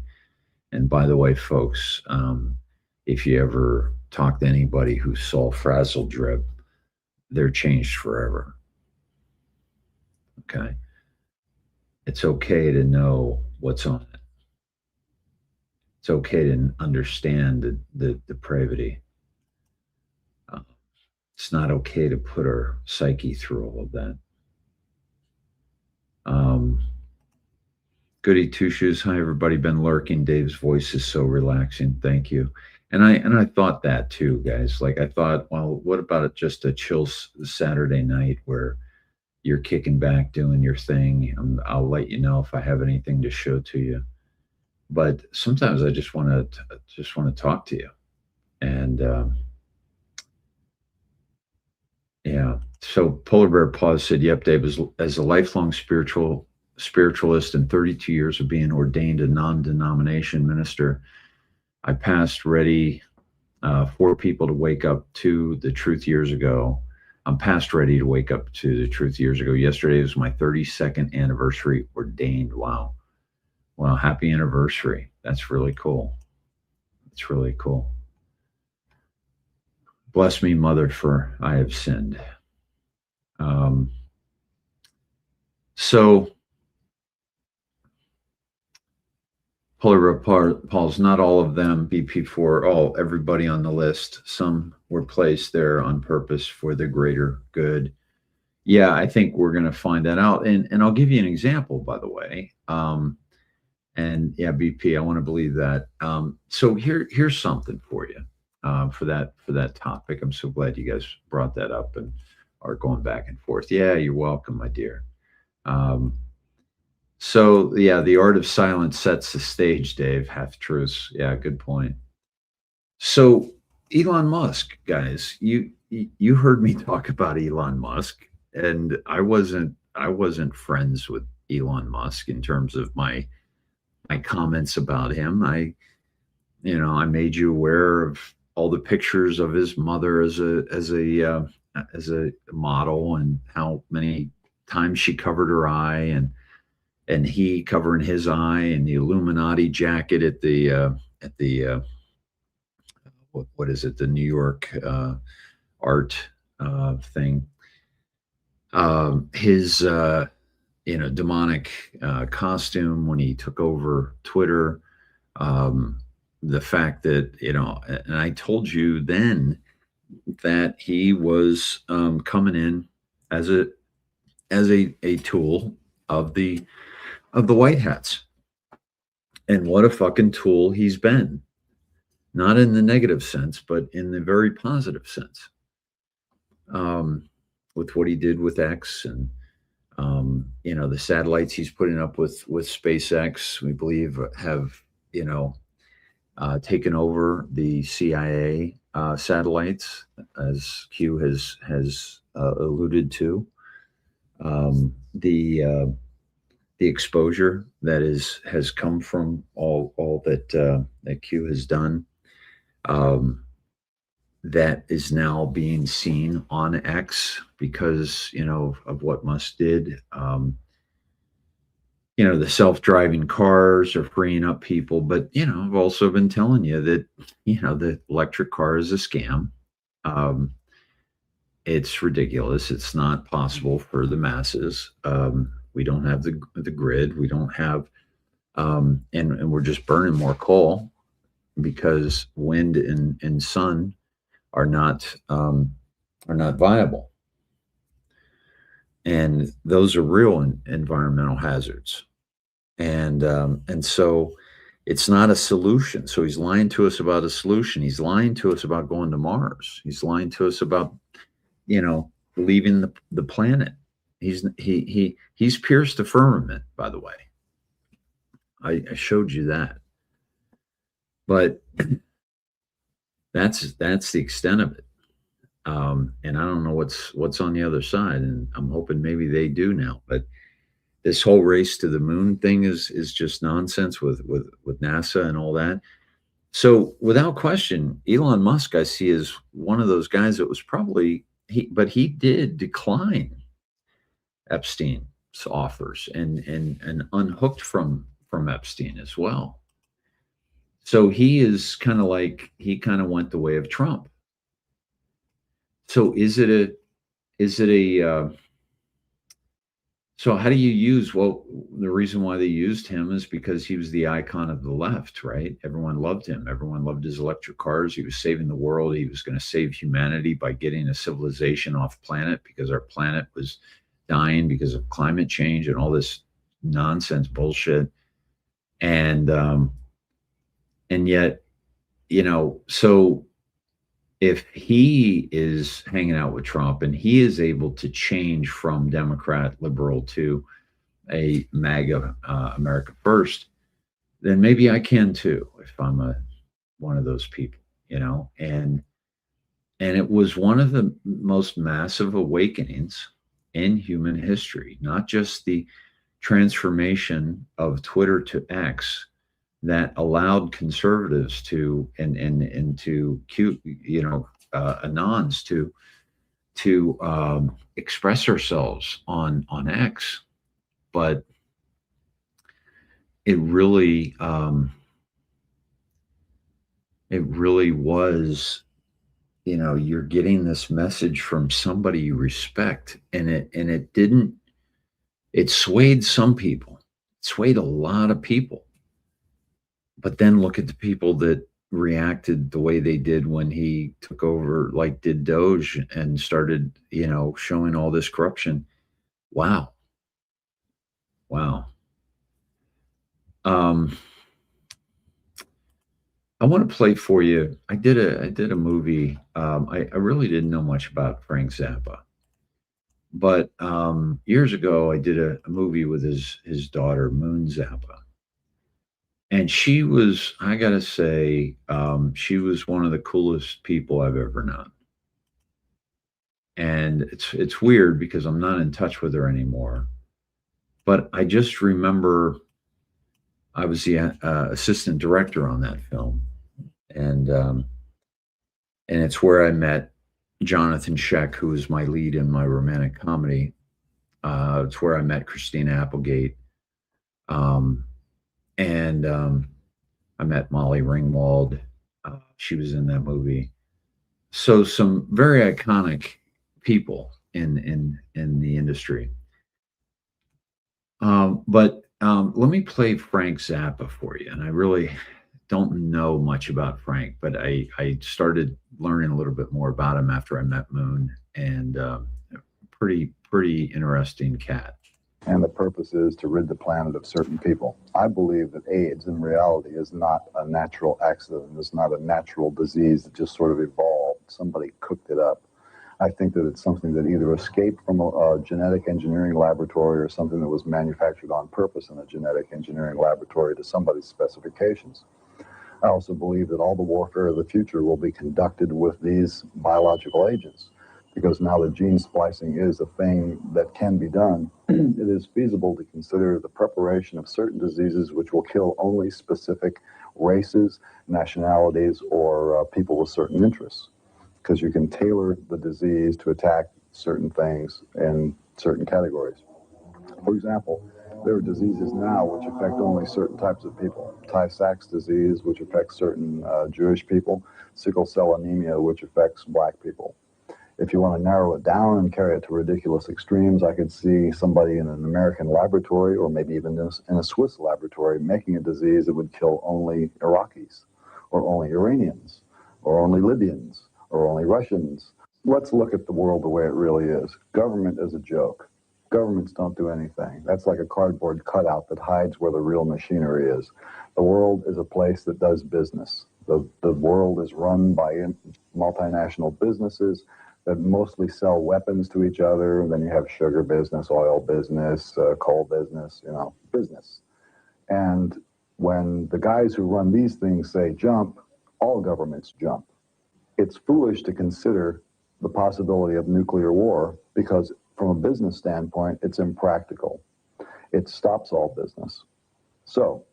And by the way, folks, if you ever talk to anybody who saw Frazzle Drip, they're changed forever. Okay? It's okay to know what's on it. It's okay to understand the depravity. It's not okay to put our psyche through all of that. Goody Two Shoes. Hi, everybody. Been lurking. Dave's voice is so relaxing. Thank you. And I thought that too, guys. Like I thought, well, what about just a chill Saturday night where you're kicking back, doing your thing? I'll let you know if I have anything to show to you. But sometimes I just want to talk to you. And yeah. So Polar Bear Paws said, "Yep, Dave, as a lifelong spiritualist and 32 years of being ordained a non-denomination minister, I passed ready for people to wake up to the truth years ago. I'm past ready to wake up to the truth years ago. Yesterday was my 32nd anniversary ordained. Wow. Wow. Happy anniversary. That's really cool. It's really cool. Bless me, Mother, for I have sinned." So Polar Paul's, not all of them, BP4, everybody on the list. Some were placed there on purpose for the greater good. Yeah, I think we're going to find that out. And I'll give you an example, by the way. And yeah, BP, I want to believe that. So here's something for you for that topic. I'm so glad you guys brought that up and are going back and forth. Yeah, you're welcome, my dear. So yeah, the art of silence sets the stage, Dave. Half truths. Yeah, good point. So Elon Musk, guys, you heard me talk about Elon Musk, and I wasn't friends with Elon Musk in terms of my comments about him. I made you aware of all the pictures of his mother as a model, and how many times she covered her eye, and he covering his eye, and the Illuminati jacket at the what is it, the New York art thing, his demonic costume when he took over Twitter, the fact that, and I told you then that he was coming in as a tool of the white hats. And what a fucking tool he's been. Not in the negative sense, but in the very positive sense. With what he did with X, and the satellites he's putting up with SpaceX, we believe have taken over the CIA satellites, as Q has alluded to. The exposure that has come from all that Q has done, that is now being seen on X because of what Musk did. The self-driving cars are freeing up people, but I've also been telling you that the electric car is a scam. It's ridiculous. It's not possible for the masses. We don't have the grid. We don't have, and we're just burning more coal. because wind and sun are not viable. And those are real environmental hazards. And so it's not a solution. So he's lying to us about a solution. He's lying to us about going to Mars. He's lying to us about, leaving the planet. He's pierced the firmament, by the way. I showed you that. But that's the extent of it. And I don't know what's on the other side, and I'm hoping maybe they do now. But this whole race to the moon thing is just nonsense with NASA and all that. So without question, Elon Musk I see as one of those guys that was probably but he did decline Epstein's offers and unhooked from Epstein as well. So he is kind of like, he kind of went the way of Trump. So so how do you use, well, the reason why they used him is because he was the icon of the left, right? Everyone loved him. Everyone loved his electric cars. He was saving the world. He was going to save humanity by getting a civilization off planet, because our planet was dying because of climate change and all this nonsense bullshit. And yet, so if he is hanging out with Trump and he is able to change from Democrat liberal to a MAGA America First, then maybe I can too, if I'm one of those people, and it was one of the most massive awakenings in human history, not just the transformation of Twitter to X that allowed conservatives to and to anons to express ourselves on X, but it really was, you're getting this message from somebody you respect, and it swayed some people, it swayed a lot of people. But then look at the people that reacted the way they did when he took over, like did Doge and started, showing all this corruption. Wow. I want to play for you. I did a movie. I really didn't know much about Frank Zappa, but years ago I did a movie with his daughter, Moon Zappa. And she was, I gotta say, she was one of the coolest people I've ever known. And it's weird because I'm not in touch with her anymore. But I just remember I was the assistant director on that film, and it's where I met Jonathan Sheck, who was my lead in my romantic comedy. It's where I met Christina Applegate. And I met Molly Ringwald. She was in that movie. So some very iconic people in the industry. But let me play Frank Zappa for you. And I really don't know much about Frank, but I started learning a little bit more about him after I met Moon, and pretty interesting cat. And the purpose is to rid the planet of certain people. I believe that AIDS in reality is not a natural accident. It's not a natural disease that just sort of evolved. Somebody cooked it up. I think that it's something that either escaped from a genetic engineering laboratory or something that was manufactured on purpose in a genetic engineering laboratory to somebody's specifications. I also believe that all the warfare of the future will be conducted with these biological agents, because now that gene splicing is a thing that can be done, it is feasible to consider the preparation of certain diseases which will kill only specific races, nationalities, or people with certain interests, because you can tailor the disease to attack certain things in certain categories. For example, there are diseases now which affect only certain types of people. Tay-Sachs disease, which affects certain Jewish people. Sickle cell anemia, which affects black people. If you want to narrow it down and carry it to ridiculous extremes, I could see somebody in an American laboratory, or maybe even in a Swiss laboratory, making a disease that would kill only Iraqis, or only Iranians, or only Libyans, or only Russians. Let's look at the world the way it really is. Government is a joke. Governments don't do anything. That's like a cardboard cutout that hides where the real machinery is. The world is a place that does business. The world is run by multinational businesses that mostly sell weapons to each other. And then you have sugar business, oil business, coal business, business. And when the guys who run these things say jump, all governments jump. It's foolish to consider the possibility of nuclear war because from a business standpoint, it's impractical. It stops all business. So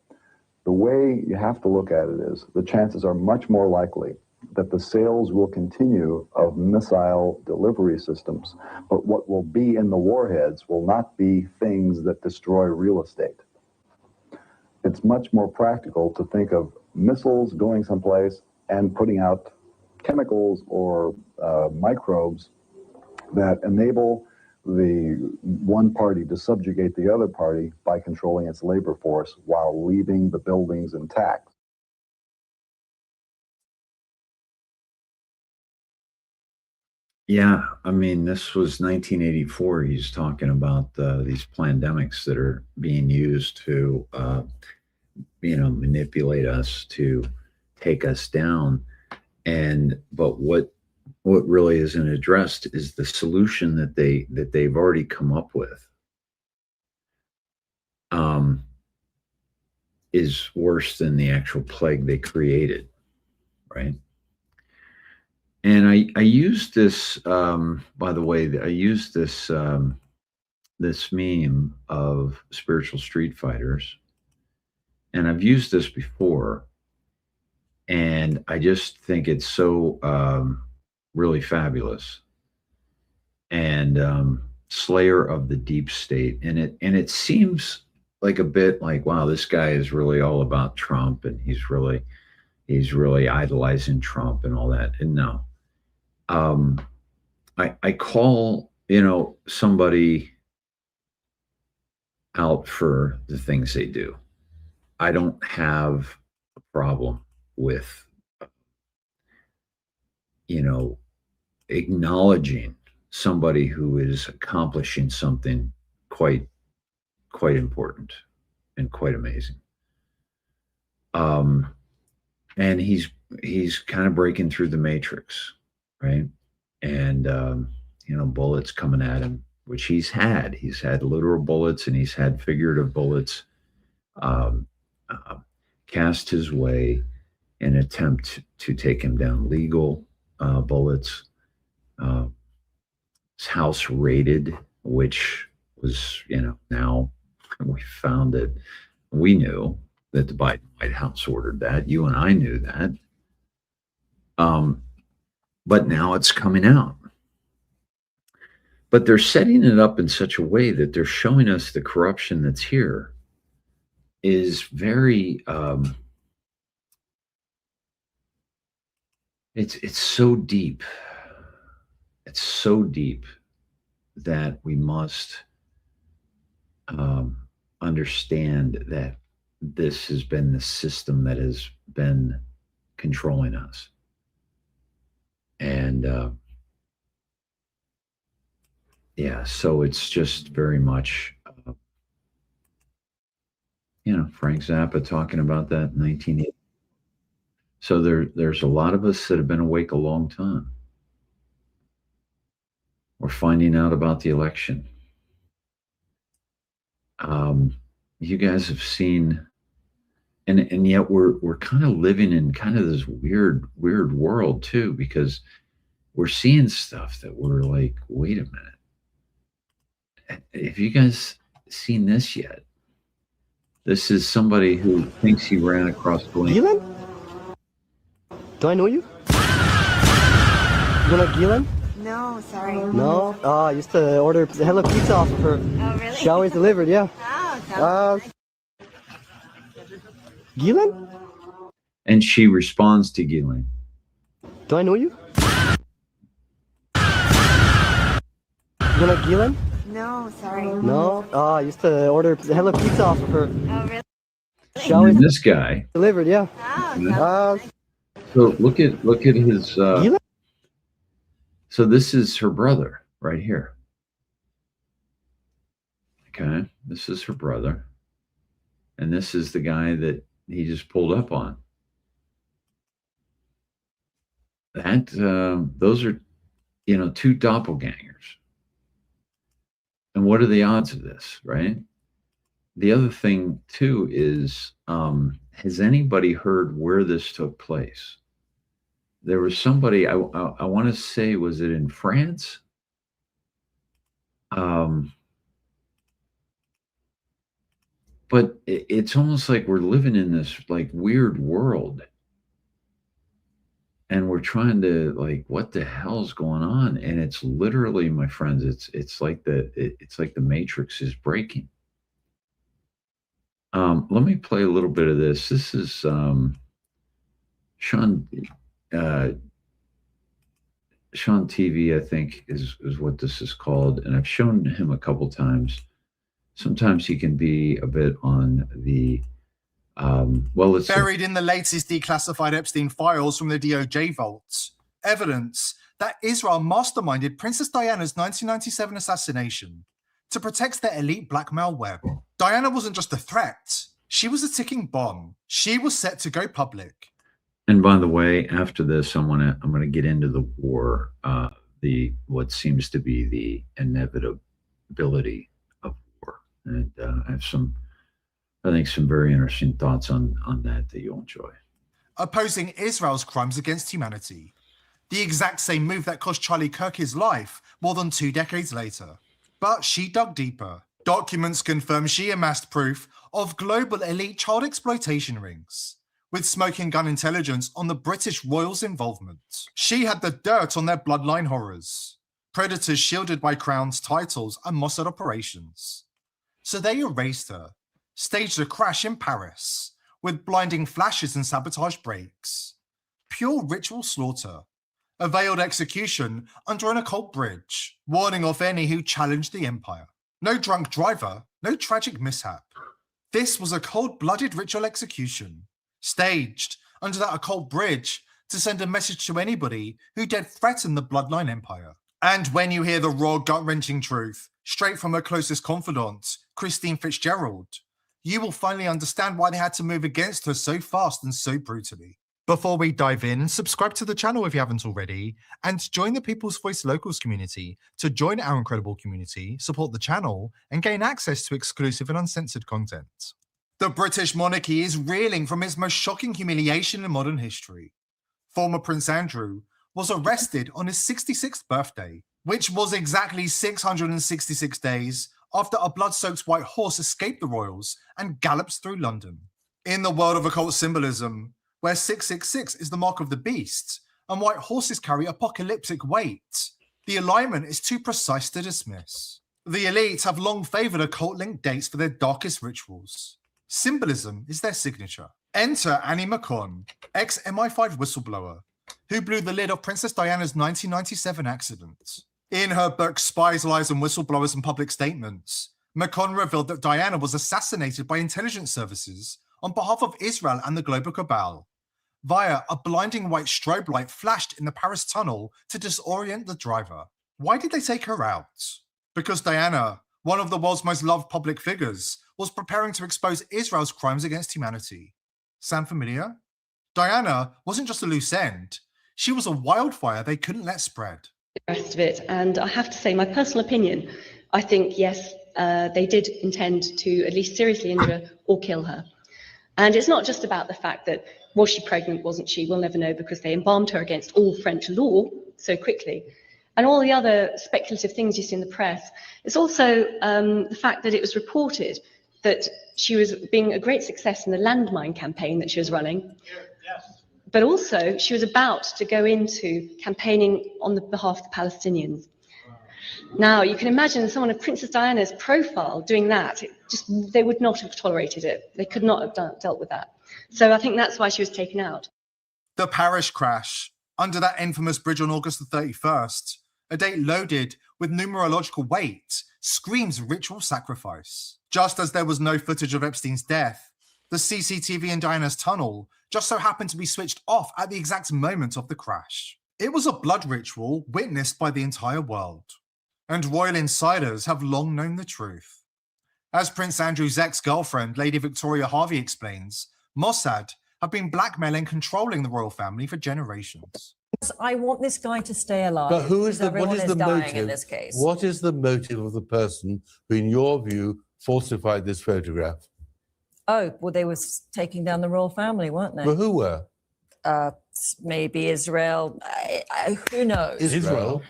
the way you have to look at it is the chances are much more likely that the sales will continue of missile delivery systems, but what will be in the warheads will not be things that destroy real estate. It's much more practical to think of missiles going someplace and putting out chemicals or microbes that enable the one party to subjugate the other party by controlling its labor force while leaving the buildings intact. Yeah, I mean, this was 1984. He's talking about these pandemics that are being used to, manipulate us, to take us down. But what really isn't addressed is the solution that they've already come up with. Is worse than the actual plague they created, right? And I used this, by the way, I used this this meme of spiritual street fighters, and I've used this before, and I just think it's so really fabulous. And Slayer of the Deep State, and it seems like a bit like, wow, this guy is really all about Trump, and he's really idolizing Trump and all that. And no. I call, somebody out for the things they do. I don't have a problem with, acknowledging somebody who is accomplishing something quite important and quite amazing. And he's kind of breaking through the matrix. Right. And, bullets coming at him, which he's had literal bullets and he's had figurative bullets cast his way in attempt to take him down. Legal bullets, his house raided, which was, now we found that we knew that the Biden White House ordered that. You and I knew that. But now it's coming out. But they're setting it up in such a way that they're showing us the corruption that's here is very, it's so deep. It's so deep that we must understand that this has been the system that has been controlling us. And so it's just very much, Frank Zappa talking about that in 1980. So there's a lot of us that have been awake a long time. We're finding out about the election. You guys have seen, and yet we're kind of living in kind of this weird world too, because we're seeing stuff that we're like, wait a minute. Have you guys seen this yet? This is somebody who thinks he ran across Glenn. Gillen? Do I know you? You know Gillen? No, sorry. No? I used to order Hello Pizza off of her. Oh, really? She always delivered, yeah. Oh, sounds nice. Gillen? And she responds to Gillen. Do I know you? You know Gillen? No, sorry. No? I used to order Hello Pizza off of her. Oh, really? She always And this guy, delivered, yeah. Oh, sounds nice. So look at his. Gila? So this is her brother right here. Okay, this is her brother, and this is the guy that he just pulled up on. That those are, two doppelgangers. And what are the odds of this, right? The other thing too is, has anybody heard where this took place? There was somebody, I want to say, was it in France? But it's almost like we're living in this like weird world, and we're trying to like, what the hell's going on? And it's literally, my friends, it's like the Matrix is breaking. Let me play a little bit of this. This is Sean TV, I think is what this is called, and I've shown him a couple times. Sometimes he can be a bit on the well, it's buried in the latest declassified Epstein files from the DOJ vaults, evidence that Israel masterminded Princess Diana's 1997 assassination to protect their elite blackmail web. Diana wasn't just a threat, she was a ticking bomb. She was set to go public. And by the way, after this, I'm gonna get into the war, what seems to be the inevitability of war, and I have some very interesting thoughts on that you'll enjoy. Opposing Israel's crimes against humanity, the exact same move that cost Charlie Kirk his life more than 2 decades later. But she dug deeper. Documents confirm she amassed proof of global elite child exploitation rings, with smoking gun intelligence on the British royals' involvement. She had the dirt on their bloodline horrors, predators shielded by crowns, titles, and Mossad operations. So they erased her, staged a crash in Paris, with blinding flashes and sabotage breaks. Pure ritual slaughter. A veiled execution under an occult bridge, warning off any who challenged the empire. No drunk driver, no tragic mishap. This was a cold-blooded ritual execution, staged under that occult bridge to send a message to anybody who dared threaten the bloodline empire. And when you hear the raw, gut-wrenching truth, straight from her closest confidant, Christine Fitzgerald, you will finally understand why they had to move against her so fast and so brutally. Before we dive in, subscribe to the channel if you haven't already, and join the People's Voice Locals community to join our incredible community, support the channel, and gain access to exclusive and uncensored content. The British monarchy is reeling from its most shocking humiliation in modern history. Former Prince Andrew was arrested on his 66th birthday, which was exactly 666 days after a blood-soaked white horse escaped the royals and gallops through London. In the world of occult symbolism, where 666 is the mark of the beast, and white horses carry apocalyptic weight, the alignment is too precise to dismiss. The elite have long favoured occult-linked dates for their darkest rituals. Symbolism is their signature. Enter Annie McCon, ex-MI5 whistleblower, who blew the lid off Princess Diana's 1997 accident. In her book Spies, Lies and Whistleblowers and Public Statements, McCon revealed that Diana was assassinated by intelligence services on behalf of Israel and the global cabal, via a blinding white strobe light flashed in the Paris tunnel to disorient the driver. Why did they take her out? Because Diana, one of the world's most loved public figures, was preparing to expose Israel's crimes against humanity. Sound familiar? Diana wasn't just a loose end. She was a wildfire they couldn't let spread. The rest of it, and I have to say, my personal opinion, I think, yes, they did intend to at least seriously injure or kill her. And it's not just about the fact that, was she pregnant, wasn't she? We'll never know because they embalmed her against all French law so quickly. And all the other speculative things you see in the press. It's also the fact that it was reported that she was being a great success in the landmine campaign that she was running. Yes. But also she was about to go into campaigning on the behalf of the Palestinians. Now, you can imagine someone of Princess Diana's profile doing that. They would not have tolerated it. They could not have dealt with that. So I think that's why she was taken out. The Paris crash, under that infamous bridge on August the 31st, a date loaded with numerological weight, screams ritual sacrifice. Just as there was no footage of Epstein's death, The CCTV in Diana's tunnel just so happened to be switched off at the exact moment of the crash. It was a blood ritual witnessed by the entire world, and royal insiders have long known the truth. As Prince Andrew's ex-girlfriend, Lady Victoria Harvey, explains, Mossad have been blackmailing and controlling the royal family for generations. I want this guy to stay alive. But who is because what is everyone the dying motive? in this case? What is the motive of the person who, in your view, falsified this photograph? Oh, well, they were taking down the royal family, weren't they? Well, who were? Maybe Israel. Who knows? Israel?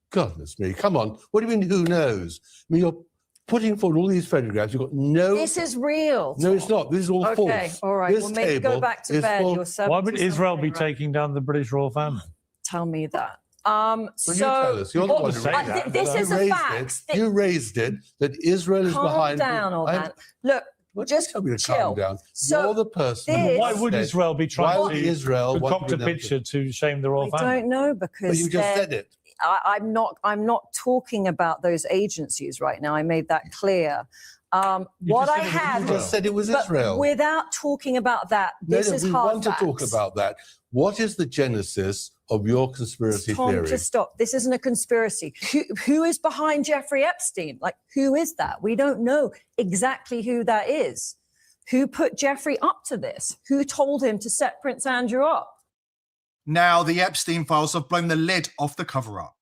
Goodness me, come on. What do you mean, who knows? I mean, you're putting forward all these photographs. You've got no... This is real. No, it's not. This is all false. Okay, all right. This Well, maybe go table back to is bed. full- You're Why would Israel be 70-something, right? taking down the British royal family? Tell me that. Well, you tell us. You're the one who say raised that, it. This but- is You a raised fact. it. You raised it that Israel is Calm behind... down, old man. Look, What just tell me to chill. calm down. So You're the person... this- who Why would said- Israel be why trying would Israel to want concoct a be able picture to shame the royal I family? don't know But because you just they're- said it. I'm not talking about those agencies right now. I made that clear. What I have, You just said it was but Israel. without talking about that, this is we hard want facts. to talk about that. What is the genesis of your conspiracy Tom, theory? just stop. This isn't a conspiracy. Who is behind Jeffrey Epstein? Like, who is that? We don't know exactly who that is. Who put Jeffrey up to this? Who told him to set Prince Andrew up? Now, the Epstein files have blown the lid off the cover-up.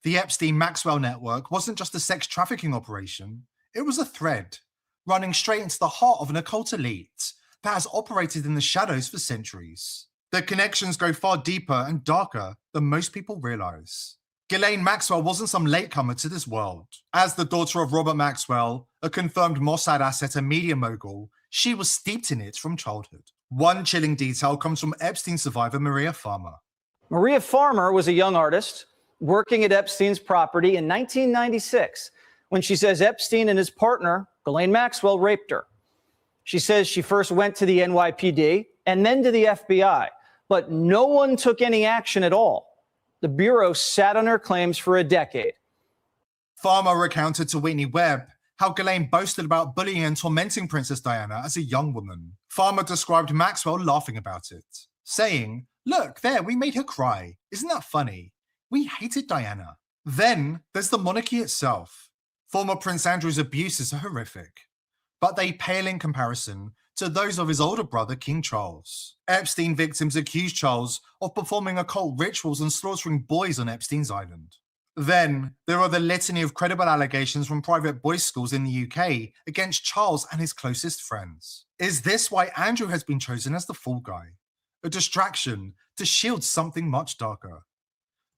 The Epstein-Maxwell network wasn't just a sex trafficking operation. It was a thread running straight into the heart of an occult elite that has operated in the shadows for centuries. The connections go far deeper and darker than most people realize. Ghislaine Maxwell wasn't some latecomer to this world. As the daughter of Robert Maxwell, a confirmed Mossad asset and media mogul, she was steeped in it from childhood. One chilling detail comes from Epstein survivor Maria Farmer. Maria Farmer was a young artist working at Epstein's property in 1996 when she says Epstein and his partner, Ghislaine Maxwell, raped her. She says she first went to the NYPD and then to the FBI, but no one took any action at all. The Bureau sat on her claims for a decade. Farmer recounted to Whitney Webb how Ghislaine boasted about bullying and tormenting Princess Diana as a young woman. Farmer described Maxwell laughing about it, saying, "Look, there, we made her cry. Isn't that funny? We hated Diana." Then there's the monarchy itself. Former Prince Andrew's abuses are horrific, but they pale in comparison to those of his older brother, King Charles. Epstein victims accused Charles of performing occult rituals and slaughtering boys on Epstein's island. Then there are the litany of credible allegations from private boys' schools in the UK against Charles and his closest friends. Is this why Andrew has been chosen as the fall guy? A distraction to shield something much darker.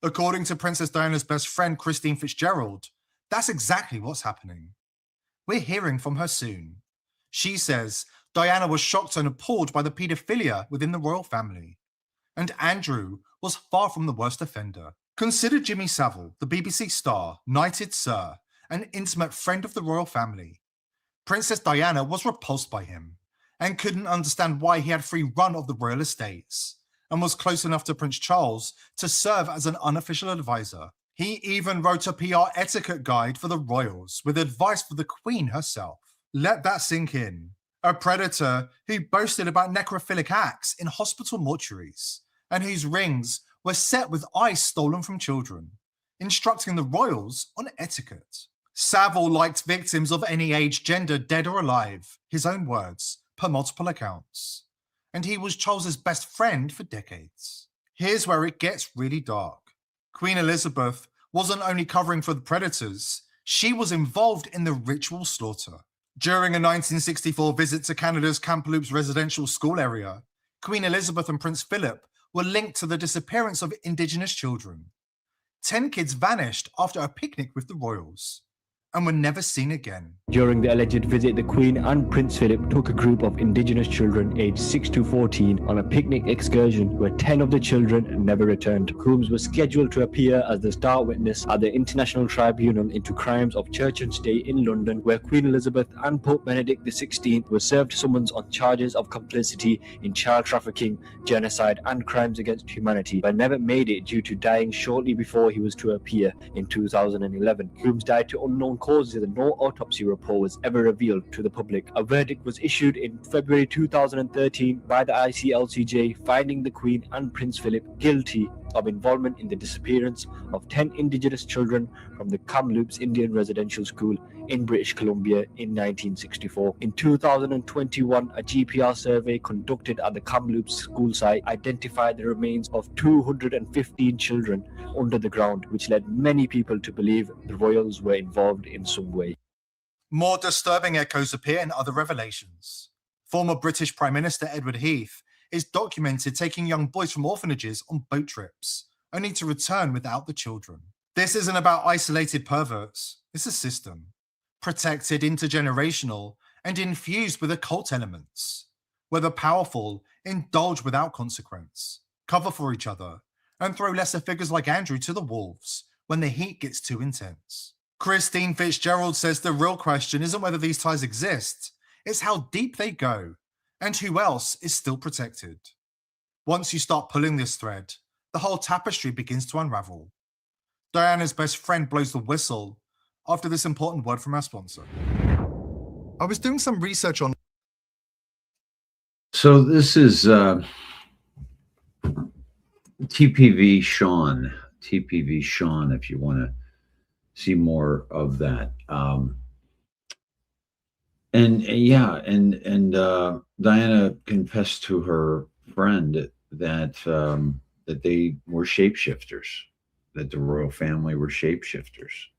According to Princess Diana's best friend, Christine Fitzgerald, that's exactly what's happening. We're hearing from her soon. She says Diana was shocked and appalled by the paedophilia within the royal family. And Andrew was far from the worst offender. Consider Jimmy Savile, the BBC star, knighted sir, an intimate friend of the royal family. Princess Diana was repulsed by him and couldn't understand why he had free run of the royal estates and was close enough to Prince Charles to serve as an unofficial advisor. He even wrote a PR etiquette guide for the royals with advice for the Queen herself. Let that sink in. A predator who boasted about necrophilic acts in hospital mortuaries and whose rings were set with ice stolen from children, instructing the royals on etiquette. Savile liked victims of any age, gender, dead or alive, his own words, per multiple accounts. And he was Charles's best friend for decades. Here's where it gets really dark. Queen Elizabeth wasn't only covering for the predators, she was involved in the ritual slaughter. During a 1964 visit to Canada's Kamloops residential school area, Queen Elizabeth and Prince Philip were linked to the disappearance of Indigenous children. 10 kids vanished after a picnic with the royals and were never seen again. During the alleged visit, the Queen and Prince Philip took a group of Indigenous children aged 6 to 14 on a picnic excursion where 10 of the children never returned. Coombs was scheduled to appear as the star witness at the International Tribunal into Crimes of Church and State in London, where Queen Elizabeth and Pope Benedict XVI were served summons on charges of complicity in child trafficking, genocide and crimes against humanity, but never made it due to dying shortly before he was to appear in 2011. Coombs died to unknown causes and no autopsy report was ever revealed to the public. A verdict was issued in February 2013 by the ICLCJ, finding the Queen and Prince Philip guilty of involvement in the disappearance of 10 Indigenous children from the Kamloops Indian Residential School in British Columbia in 1964. In 2021, a GPR survey conducted at the Kamloops school site identified the remains of 215 children under the ground, which led many people to believe the royals were involved in some way. More disturbing echoes appear in other revelations. Former British Prime Minister Edward Heath is documented taking young boys from orphanages on boat trips, only to return without the children. This isn't about isolated perverts. It's a system, protected, intergenerational, and infused with occult elements, where the powerful indulge without consequence, cover for each other, and throw lesser figures like Andrew to the wolves when the heat gets too intense. Christine Fitzgerald says the real question isn't whether these ties exist, it's how deep they go, and who else is still protected. Once you start pulling this thread, the whole tapestry begins to unravel. Diana's best friend blows the whistle after this important word from our sponsor. I was doing some research on... So this is TPV Sean, if you want to see more of that. Diana confessed to her friend that that they were shapeshifters, that the royal family were shapeshifters.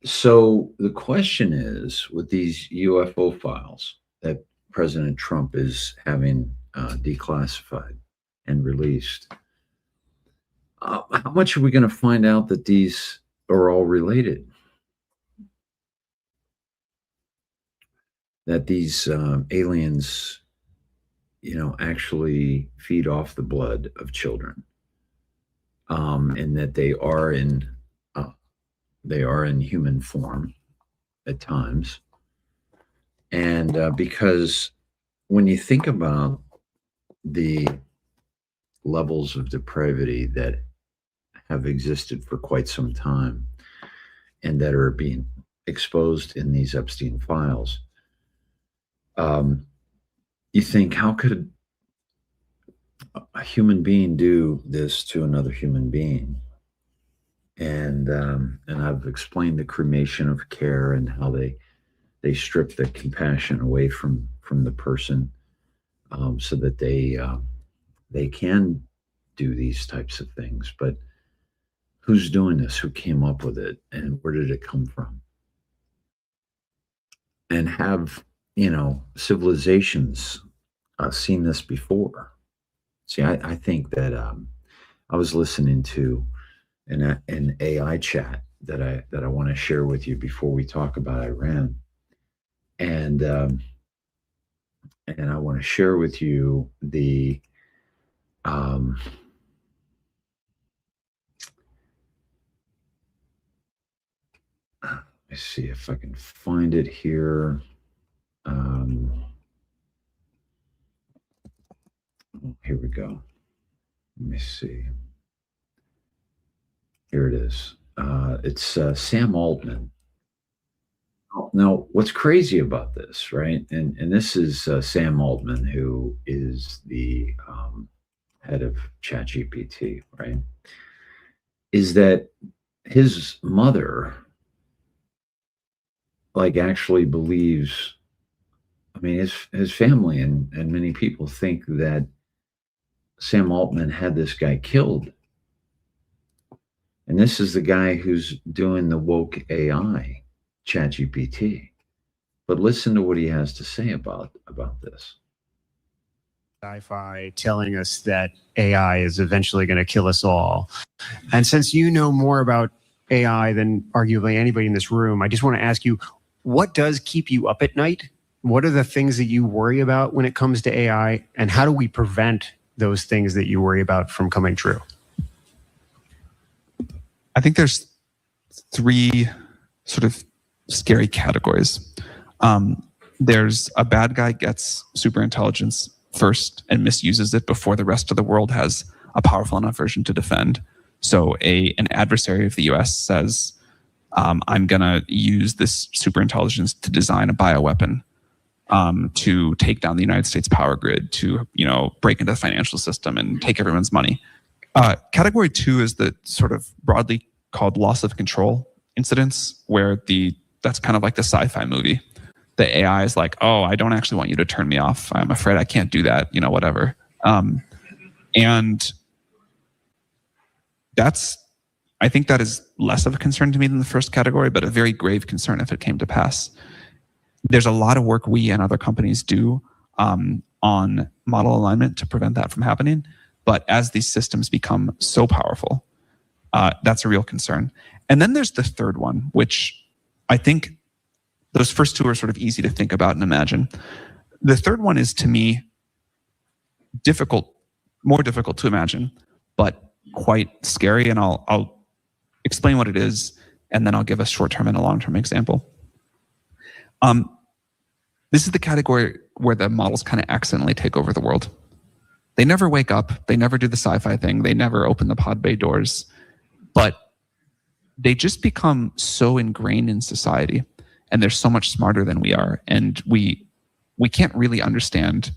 So the question is, with these UFO files that President Trump is having declassified and released, how much are we going to find out that these are all related? That these aliens, actually feed off the blood of children, and that they are in human form at times, and because when you think about the levels of depravity that have existed for quite some time and that are being exposed in these Epstein files, you think, how could a human being do this to another human being? And I've explained the cremation of care and how they strip the compassion away from the person, so that they can do these types of things. But who's doing this? Who came up with it? And where did it come from? And have civilizations seen this before? See, I think that I was listening to an AI chat that I want to share with you before we talk about Iran, and I want to share with you the let's see if I can find it here. Here we go. Let me see. Here it is. It's Sam Altman. Now, what's crazy about this, right? And this is Sam Altman, who is the head of ChatGPT, right? Is that his mother, actually believes, his family and many people think that Sam Altman had this guy killed. And this is the guy who's doing the woke AI, ChatGPT. But listen to what he has to say about this. Sci-fi telling us that AI is eventually going to kill us all. And since you know more about AI than arguably anybody in this room, I just want to ask you, what does keep you up at night? What are the things that you worry about when it comes to AI? And how do we prevent those things that you worry about from coming true? I think there's three sort of scary categories. There's a bad guy gets super intelligence first and misuses it before the rest of the world has a powerful enough version to defend. So an adversary of the US says, I'm going to use this superintelligence to design a bioweapon to take down the United States power grid, to, break into the financial system and take everyone's money. Category 2 is the sort of broadly called loss of control incidents, where that's kind of like the sci-fi movie. The AI is like, oh, I don't actually want you to turn me off. I'm afraid I can't do that, whatever. And I think that is less of a concern to me than the first category, but a very grave concern if it came to pass. There's a lot of work we and other companies do on model alignment to prevent that from happening. But as these systems become so powerful, that's a real concern. And then there's the third one, which I think those first two are sort of easy to think about and imagine. The third one is, to me, more difficult to imagine, but quite scary. And I'll explain what it is, and then I'll give a short-term and a long-term example. This is the category where the models kind of accidentally take over the world. They never wake up. They never do the sci-fi thing. They never open the pod bay doors. But they just become so ingrained in society, and they're so much smarter than we are. And we can't really understand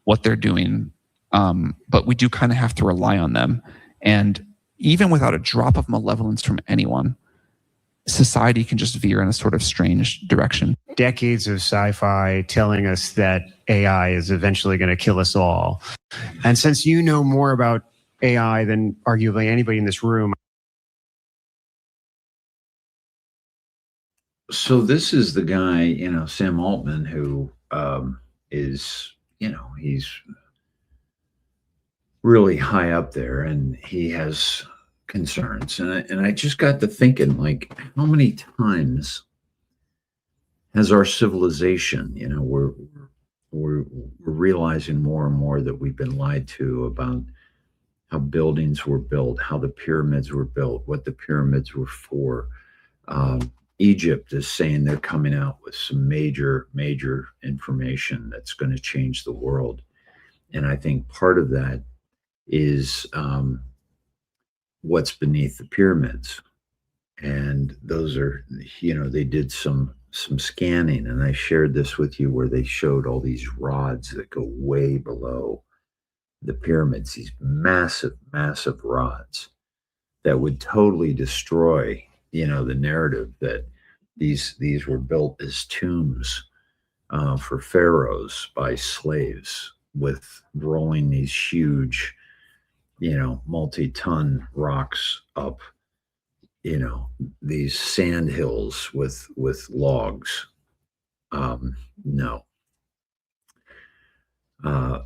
what they're doing, but we do kind of have to rely on them. And even without a drop of malevolence from anyone, society can just veer in a sort of strange direction. Decades of sci-fi telling us that AI is eventually going to kill us all. And since you know more about AI than arguably anybody in this room. So this is the guy, Sam Altman, who is, he's really high up there, and he has concerns. And I just got to thinking, like, how many times has our civilization, we're realizing more and more that we've been lied to about how buildings were built, how the pyramids were built, what the pyramids were for. Egypt is saying they're coming out with some major information that's going to change the world. And I think part of that is what's beneath the pyramids. And those are, they did some scanning, and I shared this with you, where they showed all these rods that go way below the pyramids, these massive rods that would totally destroy, the narrative that these were built as tombs for pharaohs by slaves, with rolling these huge, multi-ton rocks up, these sand hills with logs. No.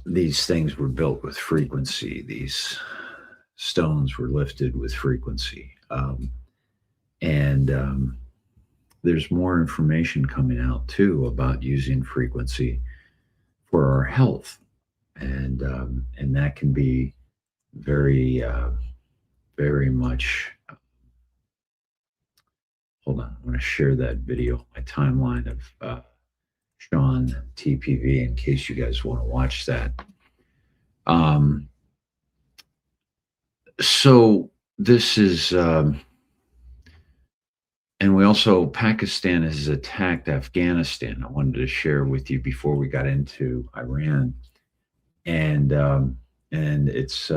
These things were built with frequency. These stones were lifted with frequency. And there's more information coming out too about using frequency for our health. And that can be very, very much. Hold on, I'm going to share that video, my timeline of Sean TPV, in case you guys want to watch that. So this is, and we also, Pakistan has attacked Afghanistan. I wanted to share with you before we got into Iran. And it's,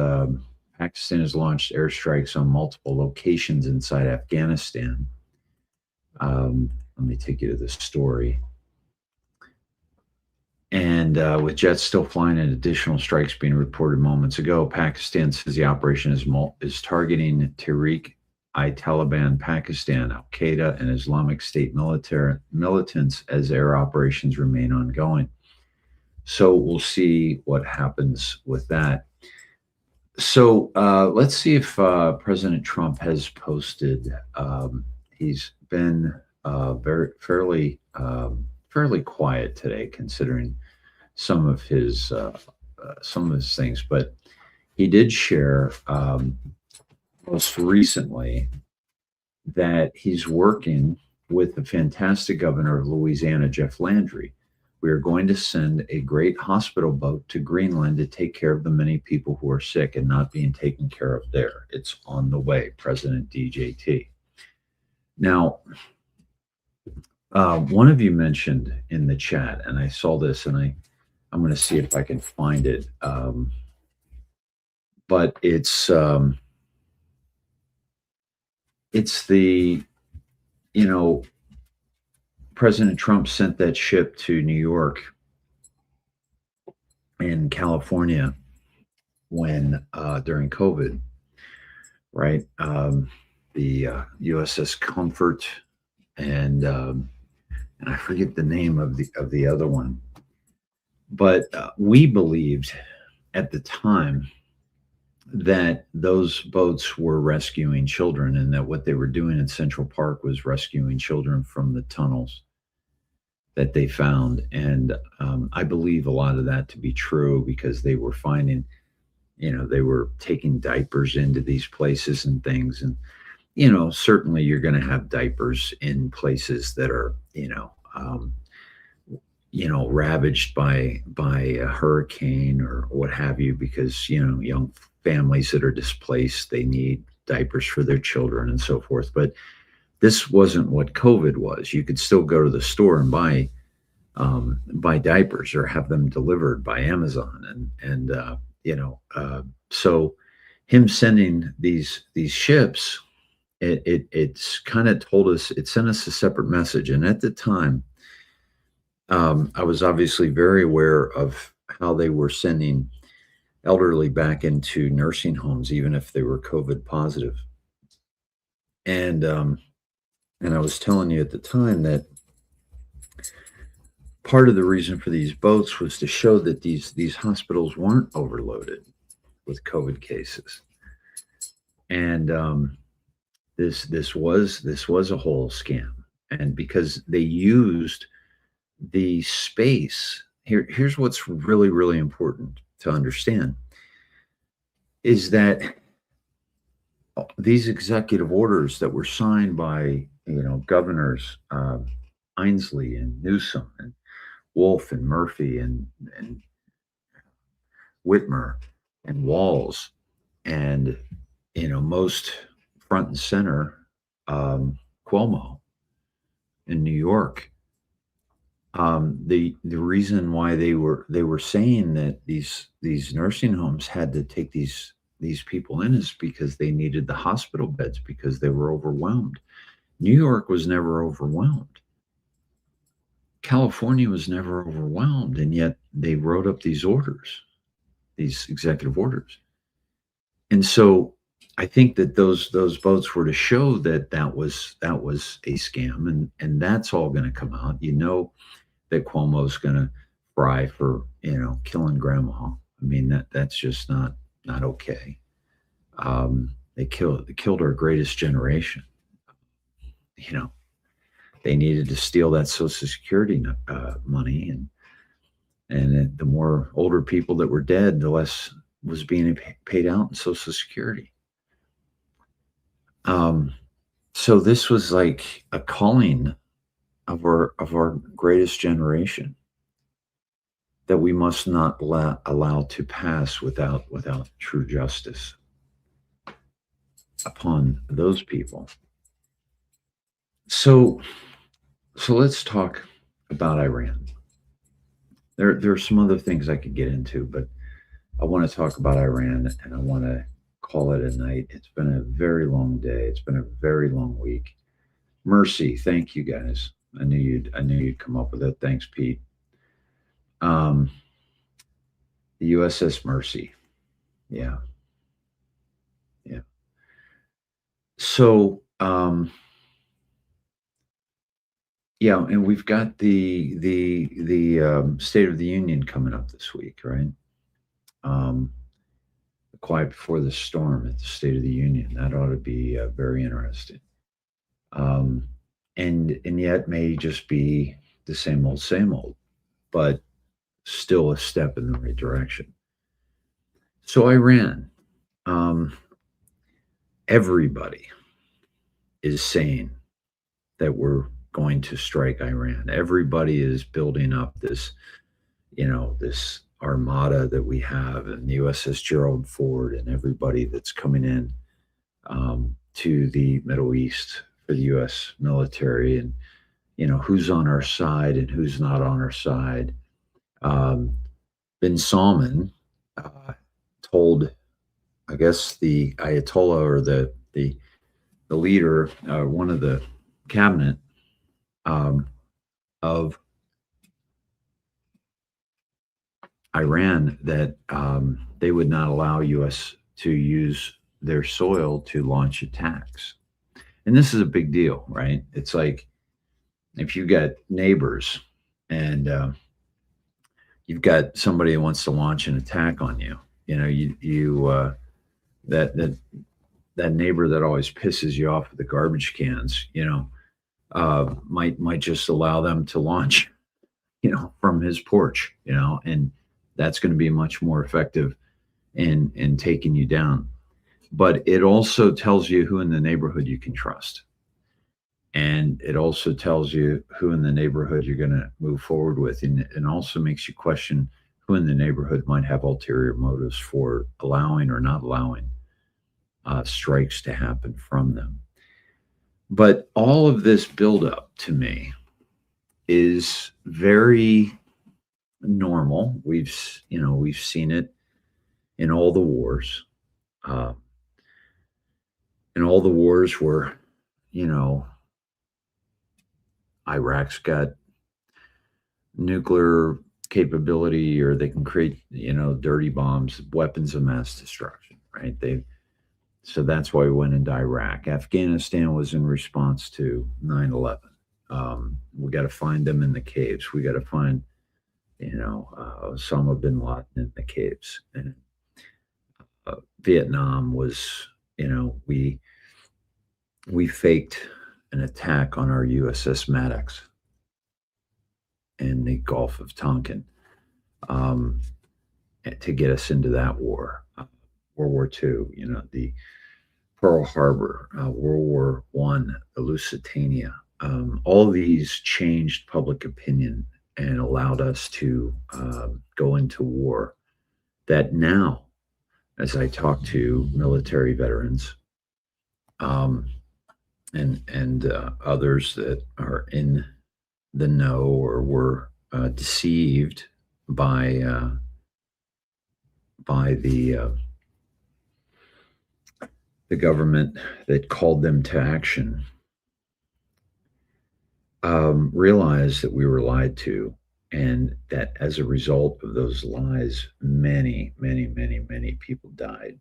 Pakistan has launched airstrikes on multiple locations inside Afghanistan. Let me take you to the story. And with jets still flying and additional strikes being reported moments ago, Pakistan says the operation is targeting Tehrik-i-Taliban Pakistan, Al-Qaeda, and Islamic State militants as air operations remain ongoing. So we'll see what happens with that. So let's see if President Trump has posted. He's been fairly quiet today, considering some of his things. But he did share most recently that he's working with the fantastic governor of Louisiana, Jeff Landry. We are going to send a great hospital boat to Greenland to take care of the many people who are sick and not being taken care of there. It's on the way, President DJT. Now, one of you mentioned in the chat, and I saw this, and I'm going to see if I can find it. But it's the, President Trump sent that ship to New York in California when during COVID, right? The USS Comfort and I forget the name of the other one, but we believed at the time that those boats were rescuing children, and that what they were doing in Central Park was rescuing children from the tunnels that they found. And I believe a lot of that to be true, because they were finding, they were taking diapers into these places and things. And, certainly you're going to have diapers in places that are, ravaged by a hurricane or what have you, because, young families that are displaced, they need diapers for their children and so forth. But this wasn't what COVID was. You could still go to the store and buy diapers or have them delivered by Amazon. So him sending these ships, it's kind of told us, it sent us a separate message. And at the time, I was obviously very aware of how they were sending elderly back into nursing homes, even if they were COVID positive. And I was telling you at the time that part of the reason for these boats was to show that these hospitals weren't overloaded with COVID cases. And this was a whole scam. And because they used the space, here's what's really, really important to understand, is that these executive orders that were signed by, governors Ainsley and Newsom and Wolf and Murphy and Whitmer and Walz, and, most front and center, Cuomo in New York. The reason why they were saying that these nursing homes had to take these people in is because they needed the hospital beds, because they were overwhelmed. New York was never overwhelmed. California was never overwhelmed, and yet they wrote up these orders, these executive orders. And so I think that those votes were to show that that was a scam, and that's all going to come out. That Cuomo's going to fry for killing grandma. I mean, that's just not okay. They killed our greatest generation. They needed to steal that Social Security money, and the more older people that were dead, the less was being paid out in Social Security. So this was like a calling of our greatest generation that we must not allow to pass without true justice upon those people. So let's talk about Iran. There are some other things I could get into, but I want to talk about Iran, and I want to call it a night. It's been a very long day. It's been a very long week. Mercy, thank you guys. I knew you'd come up with it. Thanks, Pete. The USS Mercy. Yeah. So, and we've got the State of the Union coming up this week, right? The Quiet Before the Storm at the State of the Union. That ought to be very interesting. And yet may just be the same old, but still a step in the right direction. So Iran, everybody is saying that we're going to strike Iran. Everybody is building up this, this armada that we have, and the USS Gerald Ford, and everybody that's coming in to the Middle East for the U.S. military, and who's on our side and who's not on our side. Bin Salman told, I guess, the Ayatollah or the leader, one of the cabinet of Iran, that they would not allow U.S. to use their soil to launch attacks. And this is a big deal, right? It's like if you got neighbors and you've got somebody who wants to launch an attack on you, that neighbor that always pisses you off with the garbage cans, might just allow them to launch, from his porch, and that's going to be much more effective in taking you down. But it also tells you who in the neighborhood you can trust. And it also tells you who in the neighborhood you're going to move forward with. And also makes you question who in the neighborhood might have ulterior motives for allowing or not allowing strikes to happen from them. But all of this buildup, to me, is very normal. We've seen it in all the wars. In all the wars where, Iraq's got nuclear capability, or they can create, dirty bombs, weapons of mass destruction, right? So that's why we went into Iraq. Afghanistan was in response to 9/11. We got to find them in the caves. We got to find, Osama bin Laden in the caves. And Vietnam was, we faked an attack on our USS Maddox in the Gulf of Tonkin to get us into that war. World War II, the Pearl Harbor, World War I, the Lusitania. All these changed public opinion and allowed us to go into war that now, as I talk to military veterans and others that are in the know or were deceived by the government that called them to action, realized that we were lied to, and that as a result of those lies, many, many, many, many people died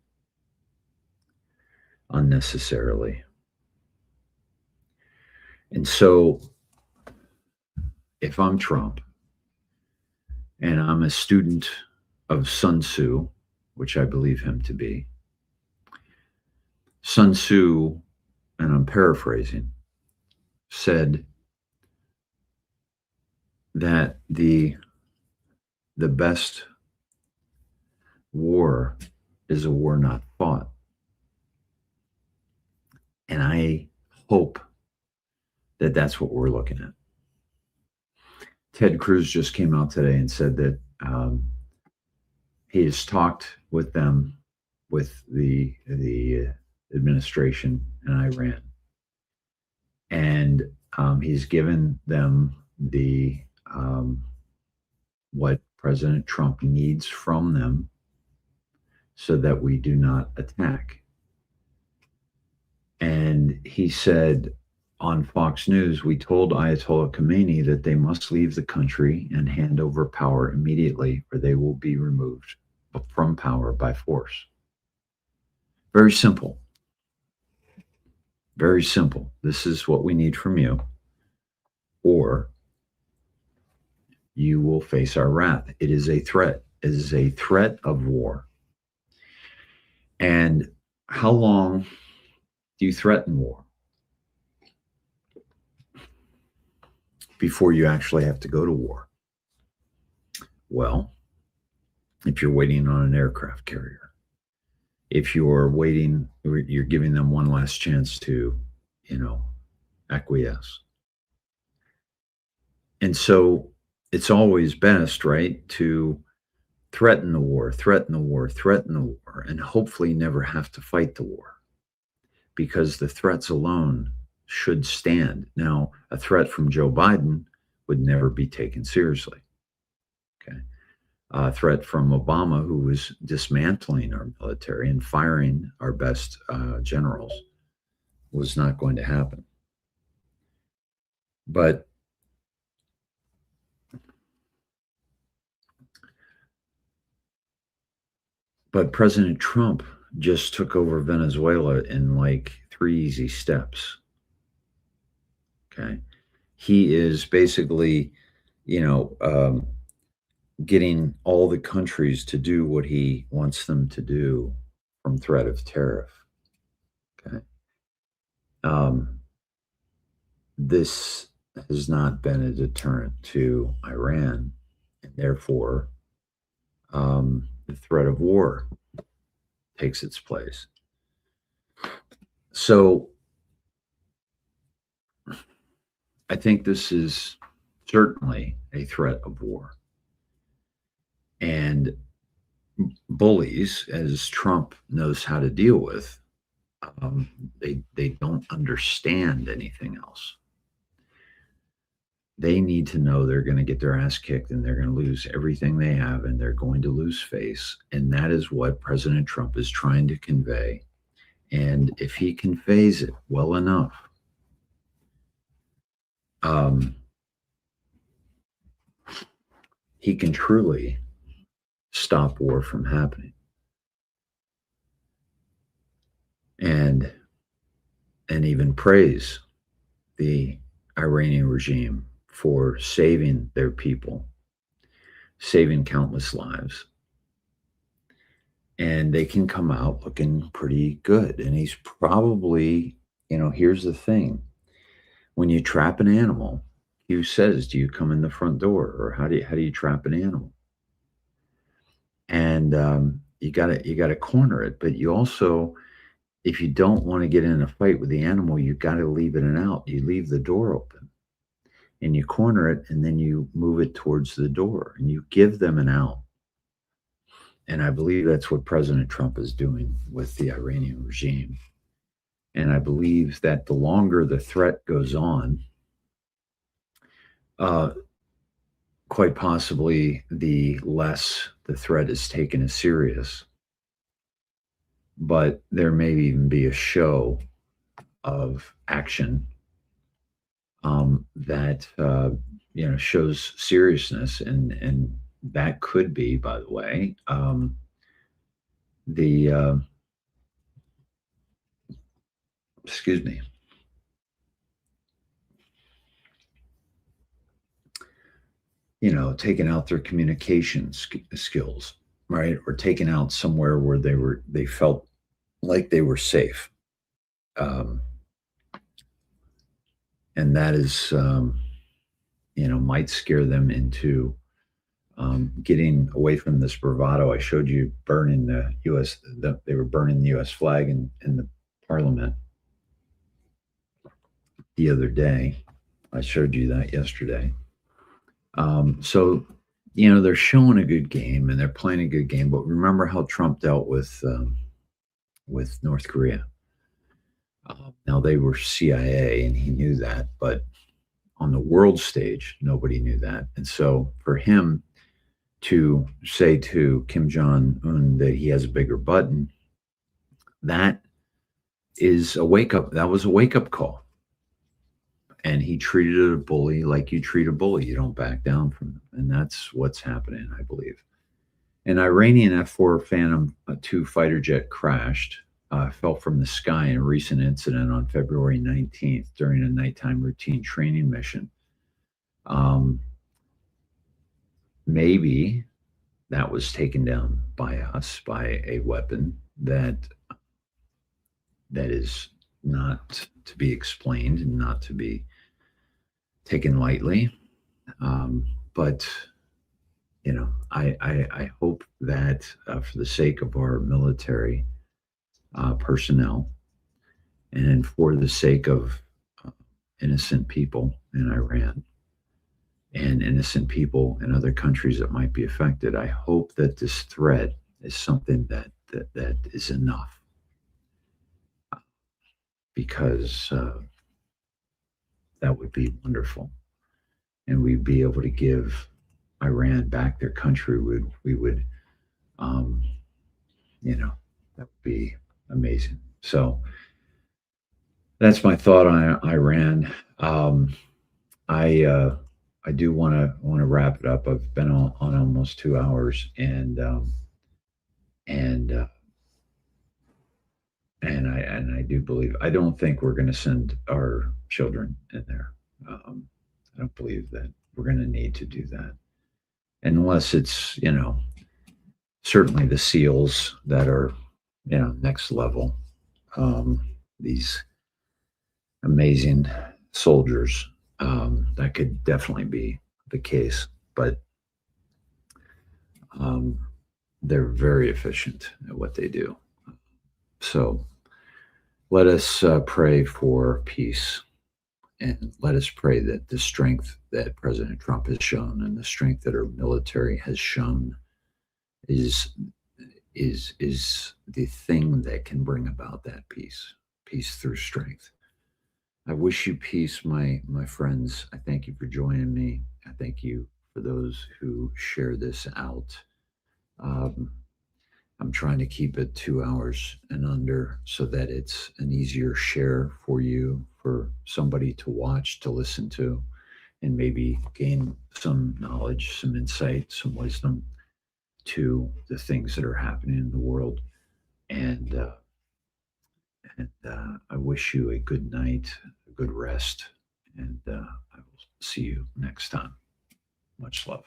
unnecessarily. And so if I'm Trump and I'm a student of Sun Tzu, which I believe him to be, Sun Tzu, and I'm paraphrasing, said that the best war is a war not fought. And I hope that that's what we're looking at. Ted Cruz just came out today and said that he has talked with them, with the administration in Iran, and he's given them the what President Trump needs from them so that we do not attack. And he said on Fox News, we told Ayatollah Khomeini that they must leave the country and hand over power immediately, or they will be removed from power by force. Very simple. Very simple. This is what we need from you, or you will face our wrath. It is a threat. It is a threat of war. And how long do you threaten war before you actually have to go to war? Well, if you're waiting on an aircraft carrier, if you're waiting, you're giving them one last chance to, acquiesce. And so it's always best, right, to threaten the war, threaten the war, threaten the war, and hopefully never have to fight the war, because the threats alone should stand. Now, a threat from Joe Biden would never be taken seriously. Okay. A threat from Obama, who was dismantling our military and firing our best generals, was not going to happen. But President Trump just took over Venezuela in like 3 easy steps. Okay. He is basically, getting all the countries to do what he wants them to do from threat of tariff. Okay. This has not been a deterrent to Iran, and therefore the threat of war takes its place. So I think this is certainly a threat of war. And bullies, as Trump knows how to deal with, they don't understand anything else. They need to know they're going to get their ass kicked and they're going to lose everything they have and they're going to lose face. And that is what President Trump is trying to convey. And if he conveys it well enough, he can truly stop war from happening. And even praise the Iranian regime for saving their people, saving countless lives. And they can come out looking pretty good. And he's probably, here's the thing. When you trap an animal, he says, do you come in the front door? Or how do you trap an animal? And you gotta corner it. But you also, if you don't want to get in a fight with the animal, you got to leave it out. You leave the door open and you corner it, and then you move it towards the door and you give them an out. And I believe that's what President Trump is doing with the Iranian regime. And I believe that the longer the threat goes on, quite possibly the less the threat is taken as serious. But there may even be a show of action that shows seriousness, and that could be, by the way, excuse me. Taking out their communication skills, right? Or taking out somewhere where they felt like they were safe. And that is, might scare them into getting away from this bravado. I showed you burning the U.S. They were burning the U.S. flag in the parliament the other day. I showed you that yesterday. So, they're showing a good game and they're playing a good game. But remember how Trump dealt with North Korea. Now, they were CIA and he knew that, but on the world stage, nobody knew that. And so for him to say to Kim Jong-un that he has a bigger button, that was a wake-up call. And he treated a bully like you treat a bully. You don't back down from them. And that's what's happening, I believe. An Iranian F-4 Phantom 2 fighter jet crashed, fell from the sky in a recent incident on February 19th during a nighttime routine training mission. Maybe that was taken down by us, by a weapon that is not to be explained and not to be taken lightly. But I hope that for the sake of our military personnel and for the sake of innocent people in Iran and innocent people in other countries that might be affected, I hope that this threat is something that is enough. Because that would be wonderful. And we'd be able to give Iran back their country. We would, you know, that would be amazing. So that's my thought on Iran. I do want to wrap it up. I've been on almost 2 hours, and I do believe, I don't think we're going to send our children in there. I don't believe that we're going to need to do that, unless it's, you know, certainly the SEALs that are, you know, next level. These amazing soldiers, that could definitely be the case, but they're very efficient at what they do. So let us pray for peace, and let us pray that the strength that President Trump has shown and the strength that our military has shown is the thing that can bring about that peace through strength. I wish you peace, my friends. I thank you for joining me. I thank you for those who share this out. I'm trying to keep it 2 hours and under so that it's an easier share for you, for somebody to watch, to listen to, and maybe gain some knowledge, some insight, some wisdom to the things that are happening in the world. And I wish you a good night, a good rest, and I will see you next time. Much love.